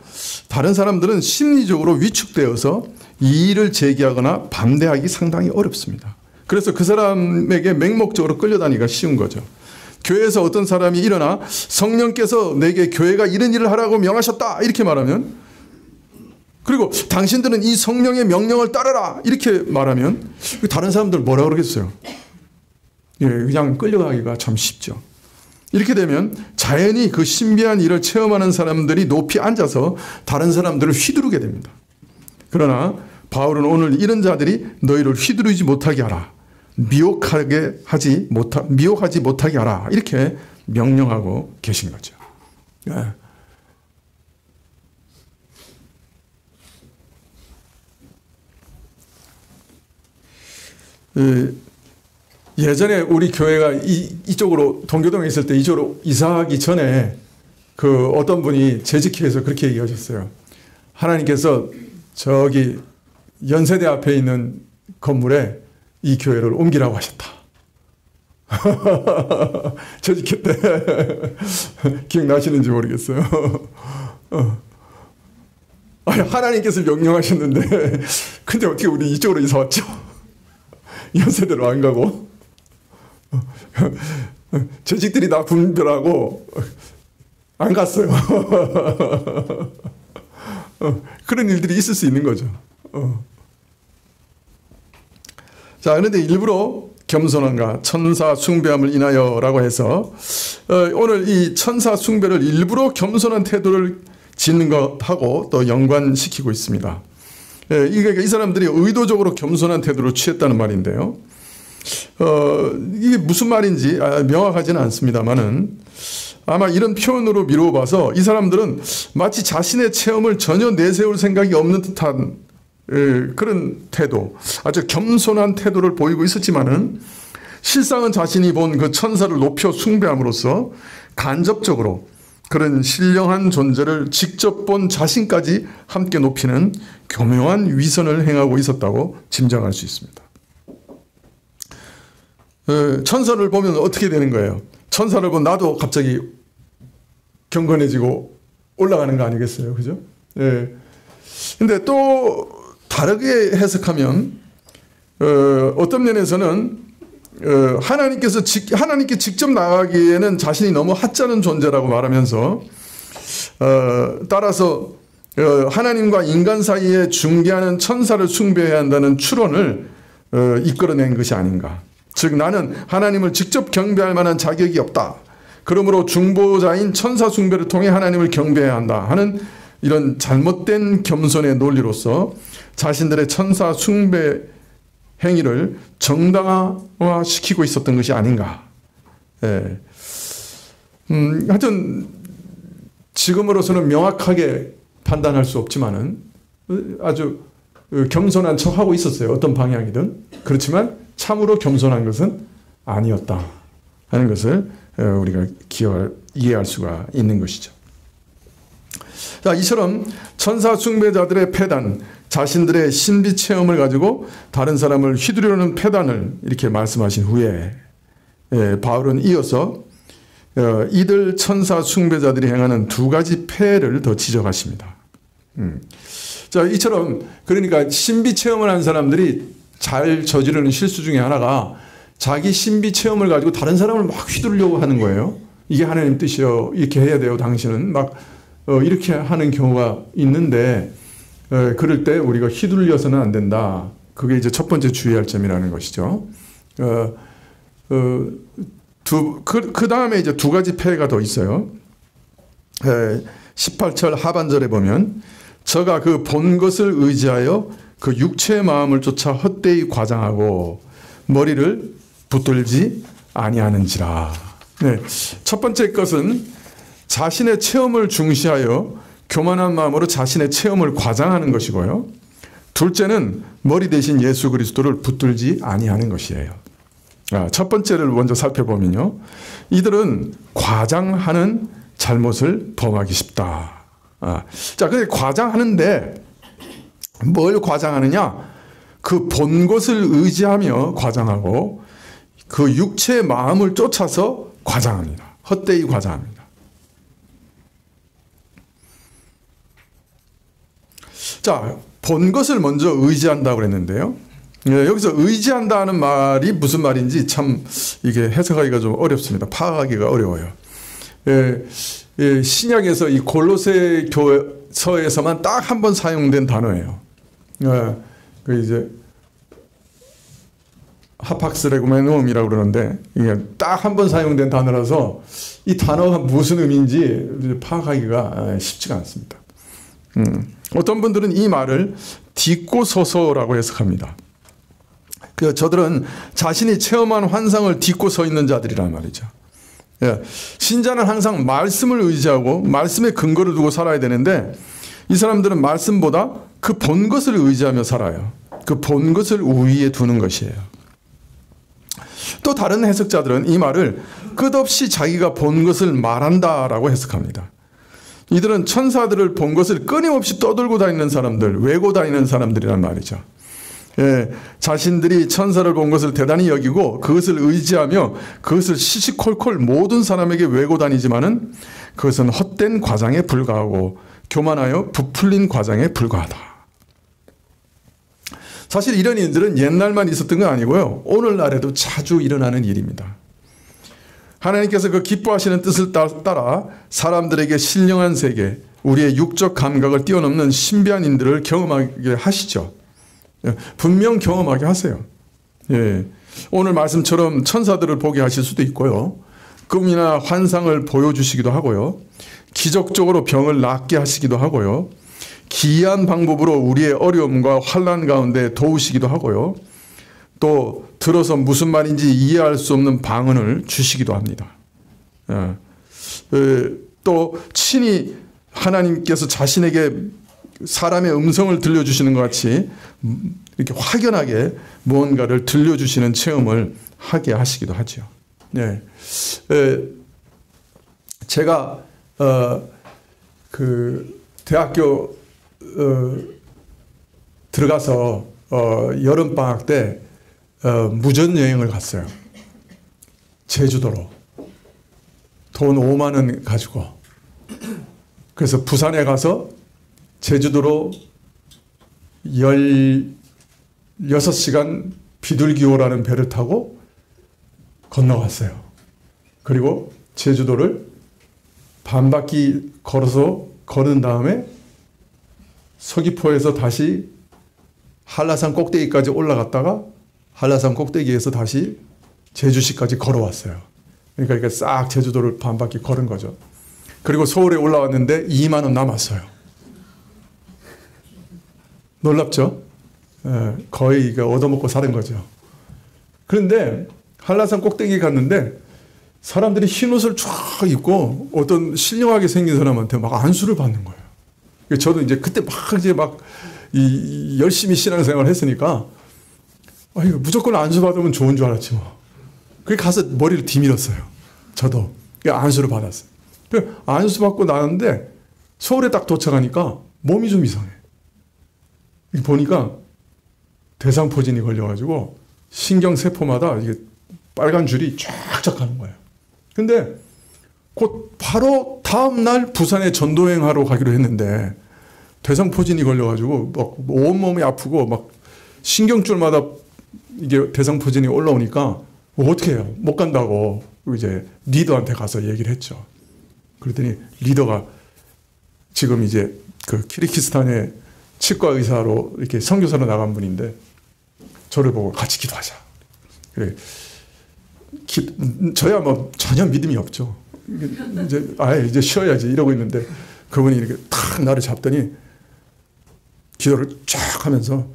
다른 사람들은 심리적으로 위축되어서 이의를 제기하거나 반대하기 상당히 어렵습니다. 그래서 그 사람에게 맹목적으로 끌려다니기가 쉬운 거죠. 교회에서 어떤 사람이 일어나 성령께서 내게 교회가 이런 일을 하라고 명하셨다 이렇게 말하면, 그리고 당신들은 이 성령의 명령을 따르라 이렇게 말하면 다른 사람들 뭐라 그러겠어요? 예, 그냥 끌려가기가 참 쉽죠. 이렇게 되면 자연히 그 신비한 일을 체험하는 사람들이 높이 앉아서 다른 사람들을 휘두르게 됩니다. 그러나 바울은 오늘 이런 자들이 너희를 휘두르지 못하게 하라, 미혹하지 못하게 하라 이렇게 명령하고 계신 거죠. 예전에 우리 교회가 이쪽으로 동교동에 있을 때 이쪽으로 이사하기 전에 그 어떤 분이 재직회에서 그렇게 얘기하셨어요. 하나님께서 저기 연세대 앞에 있는 건물에 이 교회를 옮기라고 하셨다. 재직회 때 기억나시는지 모르겠어요. 하나님께서 명령하셨는데 근데 어떻게 우리 이쪽으로 이사 왔죠? 연세대로 안 가고 재직들이 다 분별하고 안 갔어요. 그런 일들이 있을 수 있는 거죠. 자, 그런데 일부러 겸손함과 천사 숭배함을 인하여라고 해서 오늘 이 천사 숭배를 일부러 겸손한 태도를 짓는 것하고 또 연관시키고 있습니다. 이 사람들이 의도적으로 겸손한 태도를 취했다는 말인데요. 이게 무슨 말인지 명확하지는 않습니다만은 아마 이런 표현으로 미루어 봐서 이 사람들은 마치 자신의 체험을 전혀 내세울 생각이 없는 듯한 그런 태도, 아주 겸손한 태도를 보이고 있었지만은 실상은 자신이 본 그 천사를 높여 숭배함으로써 간접적으로 그런 신령한 존재를 직접 본 자신까지 함께 높이는 교묘한 위선을 행하고 있었다고 짐작할 수 있습니다. 천사를 보면 어떻게 되는 거예요? 천사를 보면 나도 갑자기 경건해지고 올라가는 거 아니겠어요? 그죠? 예. 근데 또 다르게 해석하면 어떤 면에서는 하나님께 직접 나가기에는 자신이 너무 하찮은 존재라고 말하면서 따라서 하나님과 인간 사이에 중개하는 천사를 숭배해야 한다는 추론을 이끌어낸 것이 아닌가. 즉 나는 하나님을 직접 경배할 만한 자격이 없다. 그러므로 중보자인 천사 숭배를 통해 하나님을 경배해야 한다 하는 이런 잘못된 겸손의 논리로서 자신들의 천사 숭배 행위를 정당화시키고 있었던 것이 아닌가. 예. 하여튼 지금으로서는 명확하게 판단할 수 없지만은 아주 겸손한 척하고 있었어요. 어떤 방향이든. 그렇지만 참으로 겸손한 것은 아니었다 하는 것을 우리가 이해할 수가 있는 것이죠. 자, 이처럼 천사 숭배자들의 패단, 자신들의 신비 체험을 가지고 다른 사람을 휘두르는 패단을 이렇게 말씀하신 후에 바울은 이어서 이들 천사 숭배자들이 행하는 두 가지 폐해를 더 지적하십니다. 자, 이처럼 그러니까 신비 체험을 한 사람들이 잘 저지르는 실수 중에 하나가 자기 신비 체험을 가지고 다른 사람을 막 휘두르려고 하는 거예요. 이게 하나님 뜻이요. 이렇게 해야 돼요. 당신은 막 이렇게 하는 경우가 있는데 그럴 때 우리가 휘둘려서는 안 된다. 그게 이제 첫 번째 주의할 점이라는 것이죠. 그 다음에 이제 두 가지 폐해가 더 있어요. 18절 하반절에 보면 저가 그 본 것을 의지하여 그 육체의 마음을 쫓아 헛되이 과장하고 머리를 붙들지 아니하는지라. 네. 첫 번째 것은 자신의 체험을 중시하여 교만한 마음으로 자신의 체험을 과장하는 것이고요. 둘째는 머리 대신 예수 그리스도를 붙들지 아니하는 것이에요. 첫 번째를 먼저 살펴보면요. 이들은 과장하는 잘못을 범하기 쉽다. 자, 근데 과장하는데 뭘 과장하느냐? 그 본 것을 의지하며 과장하고 그 육체의 마음을 쫓아서 과장합니다. 헛되이 과장합니다. 자, 본 것을 먼저 의지한다고 그랬는데요. 여기서 의지한다는 말이 무슨 말인지 참 이게 해석하기가 좀 어렵습니다. 파악하기가 어려워요. 신약에서 이 골로새 교서에서만 딱 한 번 사용된 단어예요. 그 이제 하팍스 레구메눔이라고 그러는데 이게 딱 한 번 사용된 단어라서 이 단어가 무슨 의미인지 파악하기가 쉽지가 않습니다. 어떤 분들은 이 말을 딛고 서서라고 해석합니다. 저들은 자신이 체험한 환상을 딛고 서 있는 자들이란 말이죠. 신자는 항상 말씀을 의지하고 말씀의 근거를 두고 살아야 되는데 이 사람들은 말씀보다 그 본 것을 의지하며 살아요. 그 본 것을 우위에 두는 것이에요. 또 다른 해석자들은 이 말을 끝없이 자기가 본 것을 말한다라고 해석합니다. 이들은 천사들을 본 것을 끊임없이 떠들고 다니는 사람들, 외고 다니는 사람들이란 말이죠. 자신들이 천사를 본 것을 대단히 여기고 그것을 의지하며 그것을 시시콜콜 모든 사람에게 외고 다니지만은 그것은 헛된 과장에 불과하고 교만하여 부풀린 과장에 불과하다. 사실 이런 일들은 옛날만 있었던 건 아니고요. 오늘날에도 자주 일어나는 일입니다. 하나님께서 그 기뻐하시는 뜻을 따라 사람들에게 신령한 세계, 우리의 육적 감각을 뛰어넘는 신비한 일들을 경험하게 하시죠. 분명 경험하게 하세요. 오늘 말씀처럼 천사들을 보게 하실 수도 있고요. 꿈이나 환상을 보여주시기도 하고요. 기적적으로 병을 낫게 하시기도 하고요. 기이한 방법으로 우리의 어려움과 환난 가운데 도우시기도 하고요. 또 들어서 무슨 말인지 이해할 수 없는 방언을 주시기도 합니다. 또 친히 하나님께서 자신에게 사람의 음성을 들려주시는 것 같이 이렇게 확연하게 무언가를 들려주시는 체험을 하게 하시기도 하죠. 제가 그 대학교 들어가서 여름 방학 때 무전 여행을 갔어요. 제주도로 돈 5만 원 가지고. 그래서 부산에 가서 제주도로 16시간 비둘기호라는 배를 타고 건너갔어요. 그리고 제주도를 반바퀴 걸어서 걸은 다음에 서귀포에서 다시 한라산 꼭대기까지 올라갔다가 한라산 꼭대기에서 다시 제주시까지 걸어왔어요. 그러니까 이렇게 싹 제주도를 반바퀴 걸은 거죠. 그리고 서울에 올라왔는데 2만 원 남았어요. 놀랍죠? 거의 얻어먹고 사는 거죠. 그런데 한라산 꼭대기 갔는데 사람들이 흰 옷을 쫙 입고 어떤 신령하게 생긴 사람한테 막 안수를 받는 거예요. 저도 이제 그때 막 열심히 신앙생활을 했으니까 이거 무조건 안수 받으면 좋은 줄 알았지 뭐. 그래서 가서 머리를 뒤밀었어요. 저도 안수를 받았어요. 안수 받고 나왔는데 서울에 딱 도착하니까 몸이 좀 이상해. 보니까 대상포진이 걸려가지고 신경세포마다 이게 빨간 줄이 쫙쫙 가는 거예요. 근데 곧 바로 다음날 부산에 전도여행하러 가기로 했는데 대상포진이 걸려가지고 막 온몸이 아프고 막 신경줄마다 이게 대상포진이 올라오니까 어떻게 해요? 못 간다고 이제 리더한테 가서 얘기를 했죠. 그랬더니 리더가 지금 이제 그 키르기스탄에 치과 의사로 이렇게 선교사로 나간 분인데 저를 보고 같이 기도하자. 그래. 저야 뭐 전혀 믿음이 없죠. 이제 쉬어야지 이러고 있는데 그분이 이렇게 탁 나를 잡더니 기도를 쫙 하면서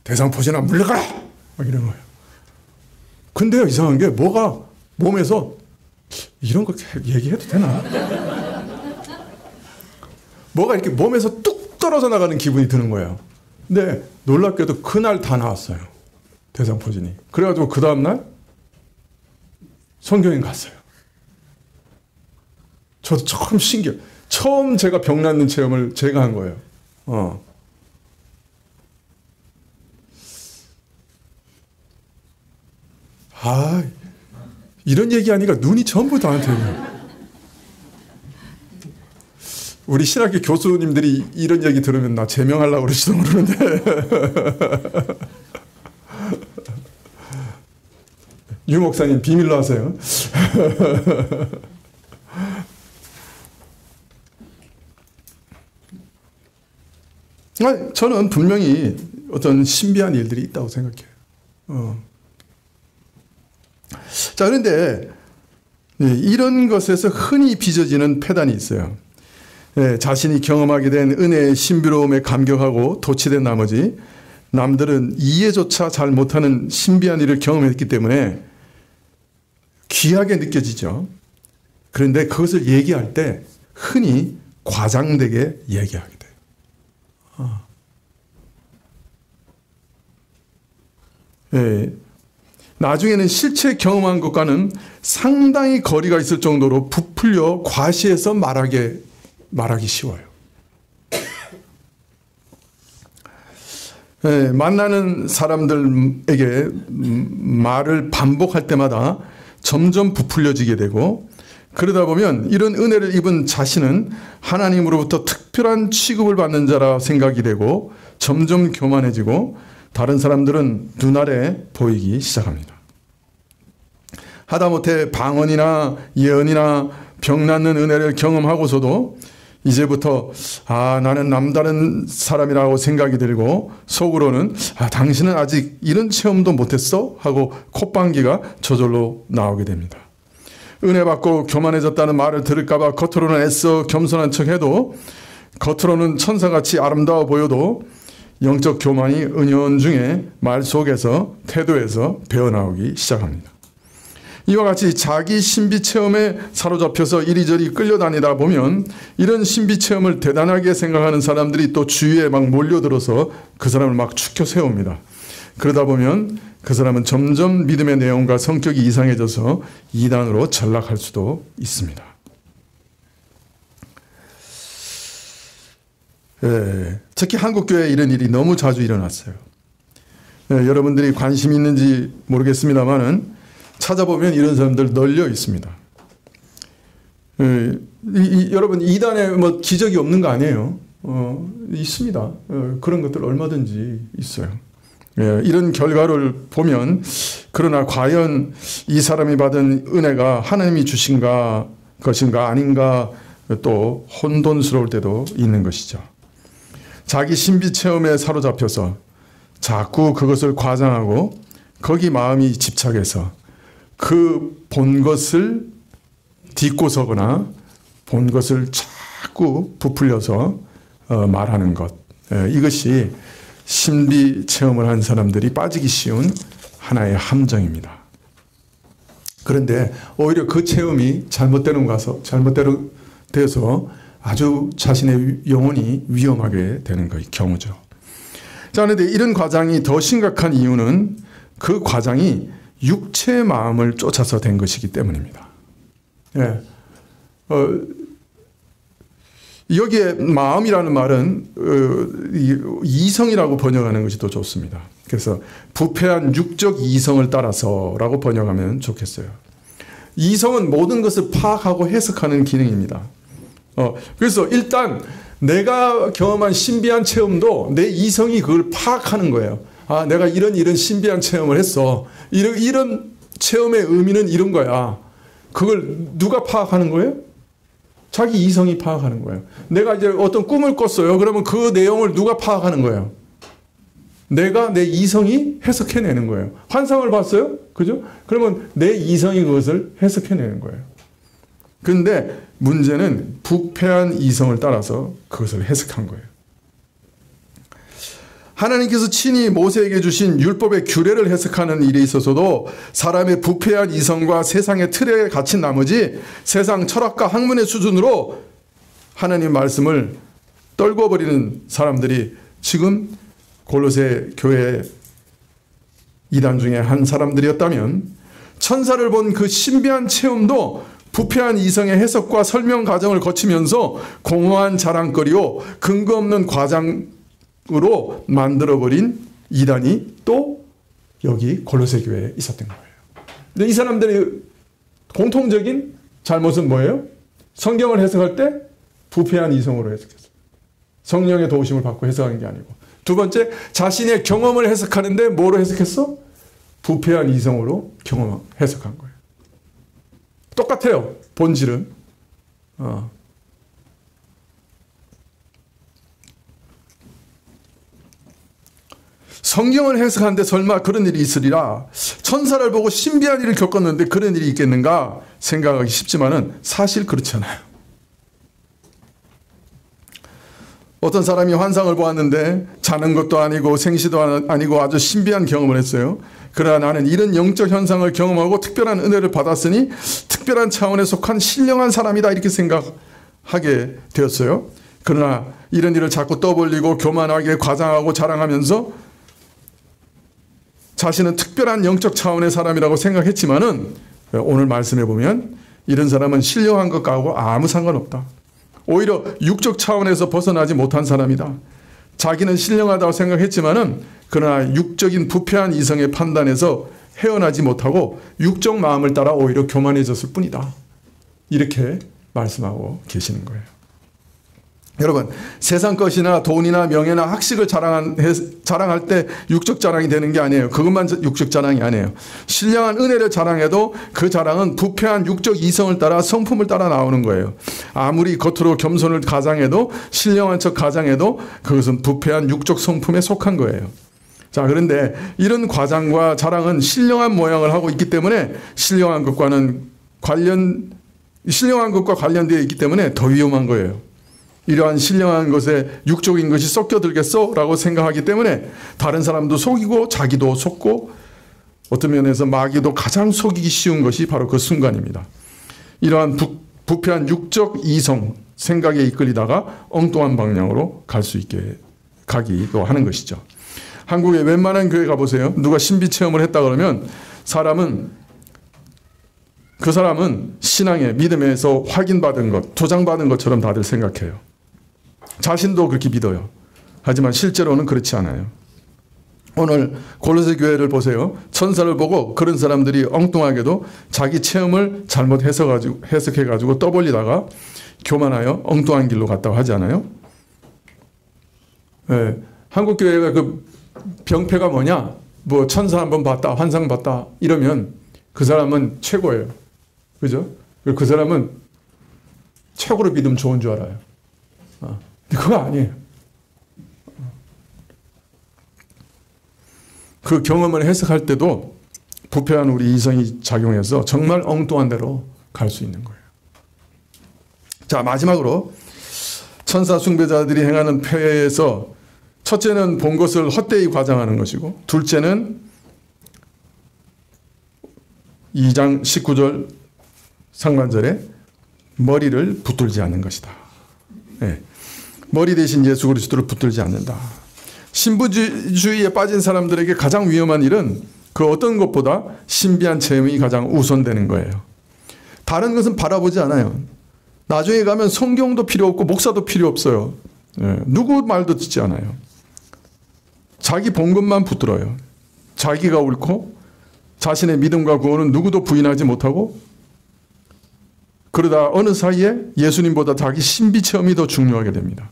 대상포진아 물러가라! 막 이런 거예요. 근데요, 이상한 게 뭐가 몸에서 이런 거 얘기해도 되나? 뭐가 이렇게 몸에서 뚝 떨어져 나가는 기분이 드는 거예요. 근데 놀랍게도 그날 다 나왔어요. 대상포진이. 그래가지고 그 다음날 성경에 갔어요. 저도 처음 제가 병 낫는 체험을 제가 한 거예요. 이런 얘기하니까 눈이 전부 나한테. 우리 신학교 교수님들이 이런 얘기 들으면 나 제명하려고 그러시도 모르는데. 유 목사님 비밀로 하세요. 저는 분명히 어떤 신비한 일들이 있다고 생각해요. 자, 그런데 이런 것에서 흔히 빚어지는 패단이 있어요. 자신이 경험하게 된 은혜의 신비로움에 감격하고 도취된 나머지 남들은 이해조차 잘 못하는 신비한 일을 경험했기 때문에 귀하게 느껴지죠. 그런데 그것을 얘기할 때 흔히 과장되게 얘기하게 돼요. 나중에는 실제 경험한 것과는 상당히 거리가 있을 정도로 부풀려 과시해서 말하기 쉬워요. 만나는 사람들에게 말을 반복할 때마다 점점 부풀려지게 되고, 그러다 보면 이런 은혜를 입은 자신은 하나님으로부터 특별한 취급을 받는 자라 생각이 되고 점점 교만해지고 다른 사람들은 눈아래 보이기 시작합니다. 하다못해 방언이나 예언이나 병 낫는 은혜를 경험하고서도 이제부터 나는 남다른 사람이라고 생각이 들고 속으로는 당신은 아직 이런 체험도 못했어? 하고 콧방귀가 저절로 나오게 됩니다. 은혜 받고 교만해졌다는 말을 들을까 봐 겉으로는 애써 겸손한 척해도 겉으로는 천사같이 아름다워 보여도 영적 교만이 은연중에 말 속에서 태도에서 배어나오기 시작합니다. 이와 같이 자기 신비 체험에 사로잡혀서 이리저리 끌려다니다 보면 이런 신비 체험을 대단하게 생각하는 사람들이 또 주위에 막 몰려들어서 그 사람을 막 추켜 세웁니다. 그러다 보면 그 사람은 점점 믿음의 내용과 성격이 이상해져서 이단으로 전락할 수도 있습니다. 특히 한국교회에 이런 일이 너무 자주 일어났어요. 여러분들이 관심 있는지 모르겠습니다만은 찾아보면 이런 사람들 널려 있습니다. 여러분 이단에 뭐 기적이 없는 거 아니에요? 있습니다. 그런 것들 얼마든지 있어요. 이런 결과를 보면 그러나 과연 이 사람이 받은 은혜가 하나님이 주신 것인가 아닌가 또 혼돈스러울 때도 있는 것이죠. 자기 신비 체험에 사로잡혀서 자꾸 그것을 과장하고 거기 마음이 집착해서 그 본 것을 딛고 서거나 본 것을 자꾸 부풀려서 말하는 것, 이것이 신비 체험을 한 사람들이 빠지기 쉬운 하나의 함정입니다. 그런데 오히려 그 체험이 잘못돼서 아주 자신의 영혼이 위험하게 되는 경우죠. 자, 그런데 이런 과장이 더 심각한 이유는 그 과장이 육체의 마음을 쫓아서 된 것이기 때문입니다. 여기에 마음이라는 말은 이성이라고 번역하는 것이 더 좋습니다. 그래서 부패한 육적 이성을 따라서라고 번역하면 좋겠어요. 이성은 모든 것을 파악하고 해석하는 기능입니다. 그래서 일단 내가 경험한 신비한 체험도 내 이성이 그걸 파악하는 거예요. 내가 이런 신비한 체험을 했어. 이런 체험의 의미는 이런 거야. 그걸 누가 파악하는 거예요? 자기 이성이 파악하는 거예요. 내가 이제 어떤 꿈을 꿨어요. 그러면 그 내용을 누가 파악하는 거예요? 내가 내 이성이 해석해내는 거예요. 환상을 봤어요? 그죠? 그러면 내 이성이 그것을 해석해내는 거예요. 그런데 문제는 부패한 이성을 따라서 그것을 해석한 거예요. 하나님께서 친히 모세에게 주신 율법의 규례를 해석하는 일에 있어서도 사람의 부패한 이성과 세상의 틀에 갇힌 나머지 세상 철학과 학문의 수준으로 하나님 말씀을 떨궈버리는 사람들이 지금 골로새 교회 이단 중에 한 사람들이었다면 천사를 본 그 신비한 체험도 부패한 이성의 해석과 설명 과정을 거치면서 공허한 자랑거리요 근거 없는 과장으로 만들어버린 이단이 또 여기 골로새 교회에 있었던 거예요. 근데 이 사람들의 공통적인 잘못은 뭐예요? 성경을 해석할 때 부패한 이성으로 해석했어요. 성령의 도우심을 받고 해석하는 게 아니고. 두 번째, 자신의 경험을 해석하는데 뭐로 해석했어? 부패한 이성으로 해석한 거예요. 똑같아요. 본질은. 성경을 해석하는데 설마 그런 일이 있으리라. 천사를 보고 신비한 일을 겪었는데 그런 일이 있겠는가 생각하기 쉽지만은 사실 그렇지 않아요. 어떤 사람이 환상을 보았는데 자는 것도 아니고 생시도 아니고 아주 신비한 경험을 했어요. 그러나 나는 이런 영적 현상을 경험하고 특별한 은혜를 받았으니 특별한 차원에 속한 신령한 사람이다 이렇게 생각하게 되었어요. 그러나 이런 일을 자꾸 떠벌리고 교만하게 과장하고 자랑하면서 자신은 특별한 영적 차원의 사람이라고 생각했지만은 오늘 말씀해 보면 이런 사람은 신령한 것과도 아무 상관없다. 오히려 육적 차원에서 벗어나지 못한 사람이다. 자기는 신령하다고 생각했지만은 그러나 육적인 부패한 이성의 판단에서 헤어나지 못하고 육적 마음을 따라 오히려 교만해졌을 뿐이다. 이렇게 말씀하고 계시는 거예요. 여러분, 세상 것이나 돈이나 명예나 학식을 자랑할 때 육적 자랑이 되는 게 아니에요. 그것만 육적 자랑이 아니에요. 신령한 은혜를 자랑해도 그 자랑은 부패한 육적 이성을 따라 성품을 따라 나오는 거예요. 아무리 겉으로 겸손을 가장해도 신령한 척 가장해도 그것은 부패한 육적 성품에 속한 거예요. 자, 그런데 이런 과장과 자랑은 신령한 모양을 하고 있기 때문에 신령한 것과 관련되어 있기 때문에 더 위험한 거예요. 이러한 신령한 것에 육적인 것이 섞여들겠어? 라고 생각하기 때문에 다른 사람도 속이고 자기도 속고 어떤 면에서 마귀도 가장 속이기 쉬운 것이 바로 그 순간입니다. 이러한 부패한 육적 이성 생각에 이끌리다가 엉뚱한 방향으로 갈 수 있게 가기도 하는 것이죠. 한국에 웬만한 교회 가보세요. 누가 신비 체험을 했다 그러면 그 사람은 신앙의 믿음에서 확인받은 것, 도장받은 것처럼 다들 생각해요. 자신도 그렇게 믿어요. 하지만 실제로는 그렇지 않아요. 오늘 골로새 교회를 보세요. 천사를 보고 그런 사람들이 엉뚱하게도 자기 체험을 잘못 해석해가지고 떠벌리다가 교만하여 엉뚱한 길로 갔다고 하지 않아요? 네. 한국 교회가 그 병폐가 뭐냐? 뭐 천사 한번 봤다, 환상 봤다 이러면 그 사람은 최고예요. 그죠? 그 사람은 최고로 믿으면 좋은 줄 알아요. 그거 아니에요. 그 경험을 해석할 때도 부패한 우리 이성이 작용해서 정말 엉뚱한 데로 갈 수 있는 거예요. 자, 마지막으로 천사 숭배자들이 행하는 폐해에서 첫째는 본 것을 헛되이 과장하는 것이고 둘째는 2장 19절 상반절에 머리를 붙들지 않는 것이다. 네. 머리 대신 예수 그리스도를 붙들지 않는다. 신부주의에 빠진 사람들에게 가장 위험한 일은 그 어떤 것보다 신비한 체험이 가장 우선되는 거예요. 다른 것은 바라보지 않아요. 나중에 가면 성경도 필요 없고 목사도 필요 없어요. 네. 누구 말도 듣지 않아요. 자기 본 것만 붙들어요. 자기가 옳고 자신의 믿음과 구원은 누구도 부인하지 못하고 그러다 어느 사이에 예수님보다 자기 신비 체험이 더 중요하게 됩니다.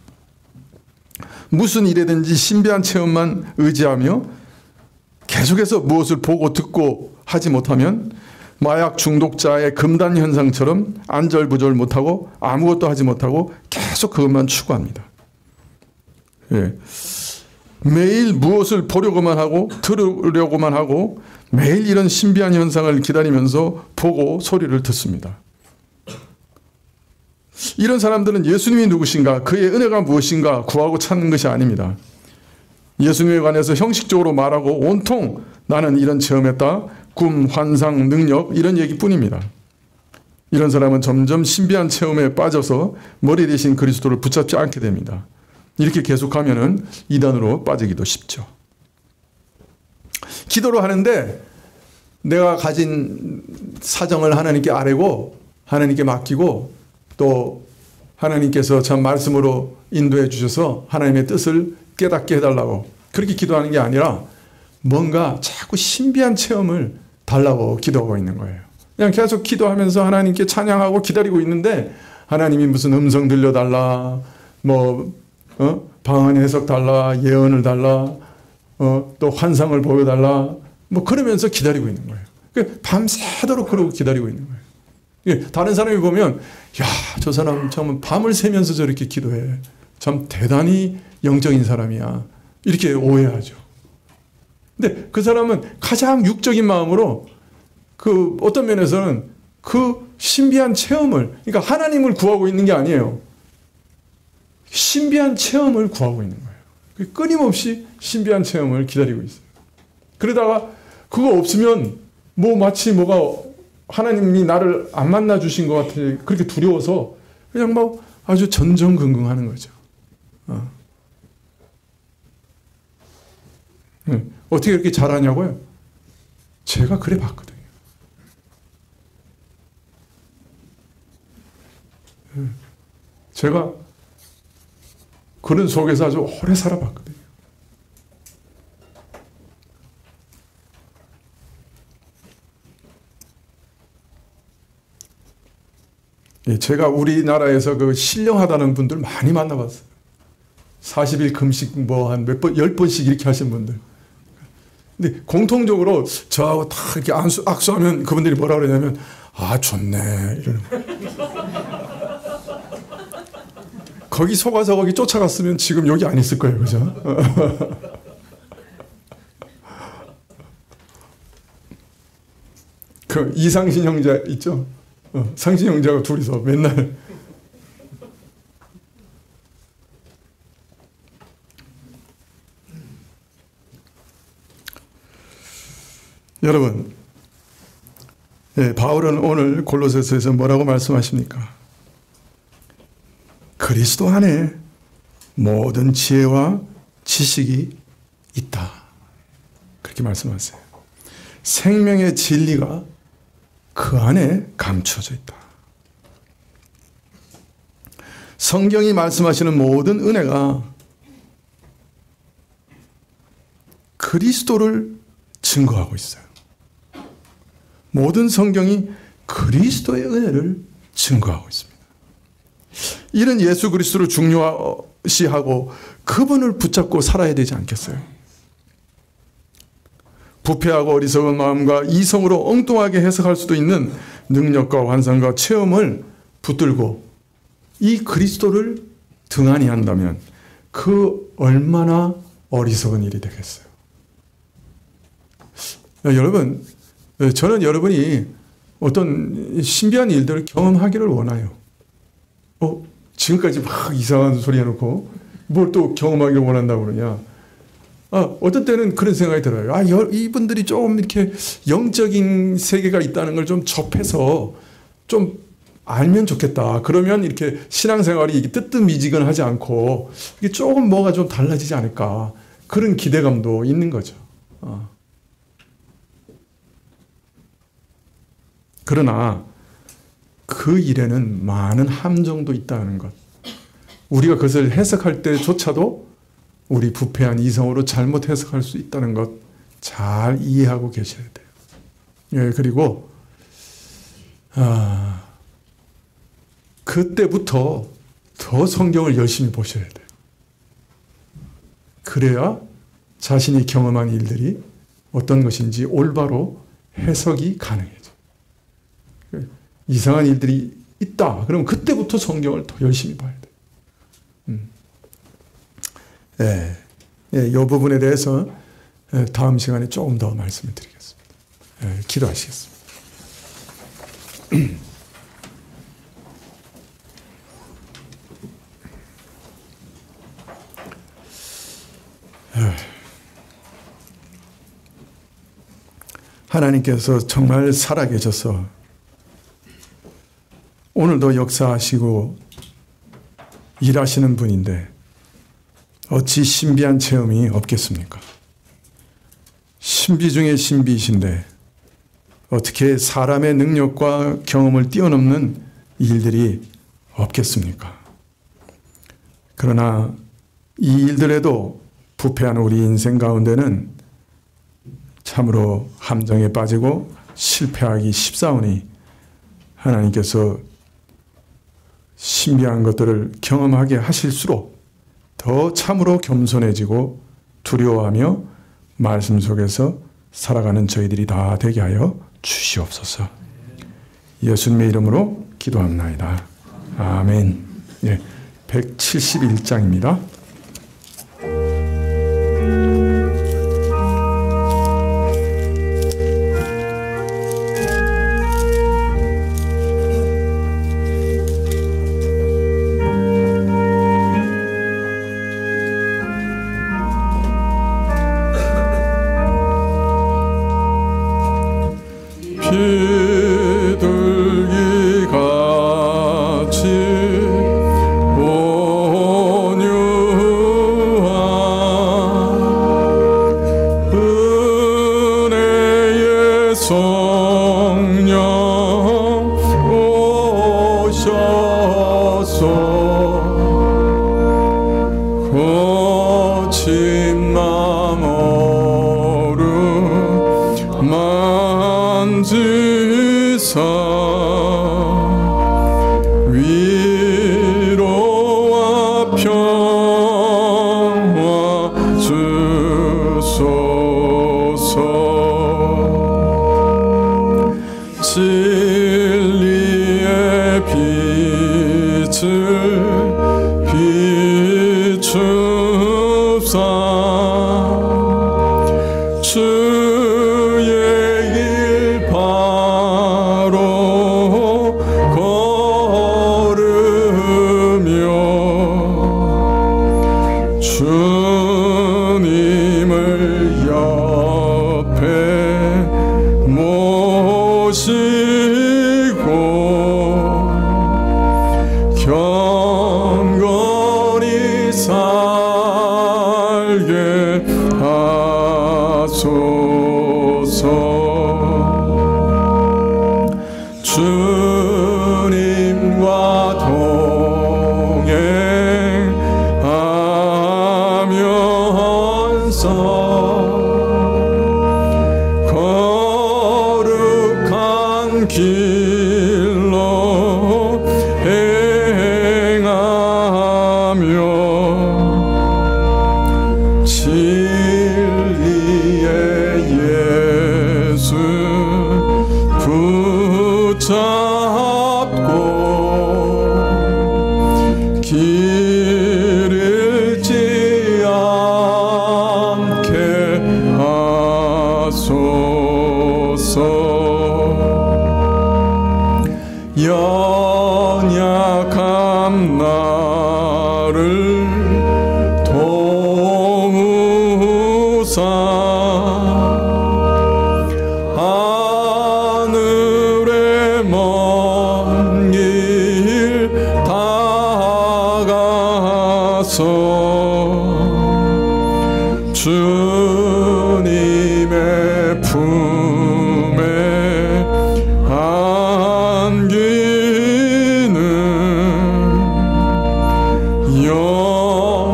무슨 일이든지 신비한 체험만 의지하며 계속해서 무엇을 보고 듣고 하지 못하면 마약 중독자의 금단 현상처럼 안절부절 못하고 아무것도 하지 못하고 계속 그것만 추구합니다. 예. 매일 무엇을 보려고만 하고 들으려고만 하고 매일 이런 신비한 현상을 기다리면서 보고 소리를 듣습니다. 이런 사람들은 예수님이 누구신가, 그의 은혜가 무엇인가 구하고 찾는 것이 아닙니다. 예수님에 관해서 형식적으로 말하고 온통 나는 이런 체험했다, 꿈, 환상, 능력 이런 얘기뿐입니다. 이런 사람은 점점 신비한 체험에 빠져서 머리 대신 그리스도를 붙잡지 않게 됩니다. 이렇게 계속하면은 이단으로 빠지기도 쉽죠. 기도를 하는데 내가 가진 사정을 하나님께 아뢰고 하나님께 맡기고 또 하나님께서 참 말씀으로 인도해 주셔서 하나님의 뜻을 깨닫게 해달라고 그렇게 기도하는 게 아니라 뭔가 자꾸 신비한 체험을 달라고 기도하고 있는 거예요. 그냥 계속 기도하면서 하나님께 찬양하고 기다리고 있는데 하나님이 무슨 음성 들려달라, 방언 해석 달라, 예언을 달라, 또 환상을 보여달라, 그러면서 기다리고 있는 거예요. 밤새도록 그러고 기다리고 있는 거예요. 다른 사람이 보면, 야, 저 사람 참 밤을 새면서 저렇게 기도해. 참 대단히 영적인 사람이야. 이렇게 오해하죠. 근데 그 사람은 가장 육적인 마음으로 어떤 면에서는 그 신비한 체험을, 그러니까 하나님을 구하고 있는 게 아니에요. 신비한 체험을 구하고 있는 거예요. 끊임없이 신비한 체험을 기다리고 있어요. 그러다가 그거 없으면 마치 하나님이 나를 안 만나 주신 것 같아. 그렇게 두려워서 그냥 아주 전전긍긍하는 거죠. 어떻게 이렇게 잘하냐고요? 제가 그래 봤거든요. 제가 그런 속에서 아주 오래 살아봤거든요. 제가 우리나라에서 신령하다는 분들 많이 만나봤어요. 40일 금식 한 몇 번, 10번씩 이렇게 하신 분들. 근데 공통적으로 저하고 다 이렇게 악수하면 그분들이 뭐라 그러냐면, 아, 좋네. 이러는 거예요. 거기 속아서 거기 쫓아갔으면 지금 여기 안 있을 거예요. 그죠? 그 이상신 형제 있죠? 상신 형제하고 둘이서 맨날 여러분, 바울은 오늘 골로새서에서 뭐라고 말씀하십니까? 그리스도 안에 모든 지혜와 지식이 있다. 그렇게 말씀하세요. 생명의 진리가 그 안에 감춰져 있다. 성경이 말씀하시는 모든 은혜가 그리스도를 증거하고 있어요. 모든 성경이 그리스도의 은혜를 증거하고 있습니다. 이런 예수 그리스도를 중요시하고 그분을 붙잡고 살아야 되지 않겠어요? 부패하고 어리석은 마음과 이성으로 엉뚱하게 해석할 수도 있는 능력과 환상과 체험을 붙들고 이 그리스도를 등한히 한다면 그 얼마나 어리석은 일이 되겠어요? 여러분, 저는 여러분이 어떤 신비한 일들을 경험하기를 원해요. 지금까지 막 이상한 소리 해놓고 뭘 또 경험하기를 원한다고 그러냐? 어떤 때는 그런 생각이 들어요. 이분들이 좀 이렇게 영적인 세계가 있다는 걸 좀 접해서 좀 알면 좋겠다. 그러면 이렇게 신앙생활이 뜨뜻미지근하지 않고 이게 조금 뭐가 좀 달라지지 않을까. 그런 기대감도 있는 거죠. 그러나 그 일에는 많은 함정도 있다는 것. 우리가 그것을 해석할 때조차도 우리 부패한 이성으로 잘못 해석할 수 있다는 것 잘 이해하고 계셔야 돼요. 그리고 그때부터 더 성경을 열심히 보셔야 돼요. 그래야 자신이 경험한 일들이 어떤 것인지 올바로 해석이 가능해져. 이상한 일들이 있다. 그러면 그때부터 성경을 더 열심히 봐야 돼요. 이 부분에 대해서 다음 시간에 조금 더 말씀을 드리겠습니다. 기도하시겠습니다. 하나님께서 정말 살아계셔서 오늘도 역사하시고 일하시는 분인데 어찌 신비한 체험이 없겠습니까? 신비 중에 신비이신데 어떻게 사람의 능력과 경험을 뛰어넘는 일들이 없겠습니까? 그러나 이 일들에도 부패한 우리 인생 가운데는 참으로 함정에 빠지고 실패하기 쉽사오니 하나님께서 신비한 것들을 경험하게 하실수록 더 참으로 겸손해지고 두려워하며 말씀 속에서 살아가는 저희들이 다 되게 하여 주시옵소서. 예수님의 이름으로 기도합나이다. 아멘. 예, 171장입니다. 위로와 평화 주소서. 진리의 빛을 비추사 주의 길 바로 걸으며 주님을 옆에 모시고 경건히 살게 하소서. 주님과 동행하면서 거룩한 길로 행하며 진리의 예수 붙잡고 길 잃지 않게 하소서. 연약한 나를 도우사 하늘의 먼 길 다가서 주님의 품에 안기는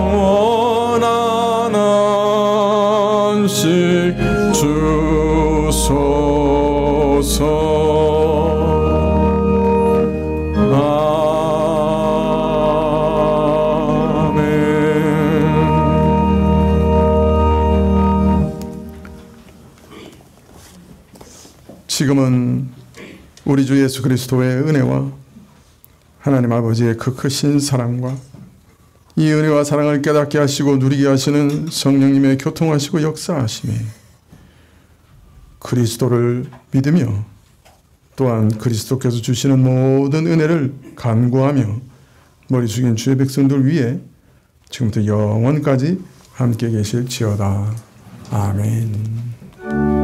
영원한 안식 주소서. 지금은 우리 주 예수 그리스도의 은혜와 하나님 아버지의 그 크신 사랑과 이 은혜와 사랑을 깨닫게 하시고 누리게 하시는 성령님의 교통하시고 역사하심이 그리스도를 믿으며 또한 그리스도께서 주시는 모든 은혜를 간구하며 머리 숙인 주의 백성들 위해 지금부터 영원까지 함께 계실지어다. 아멘.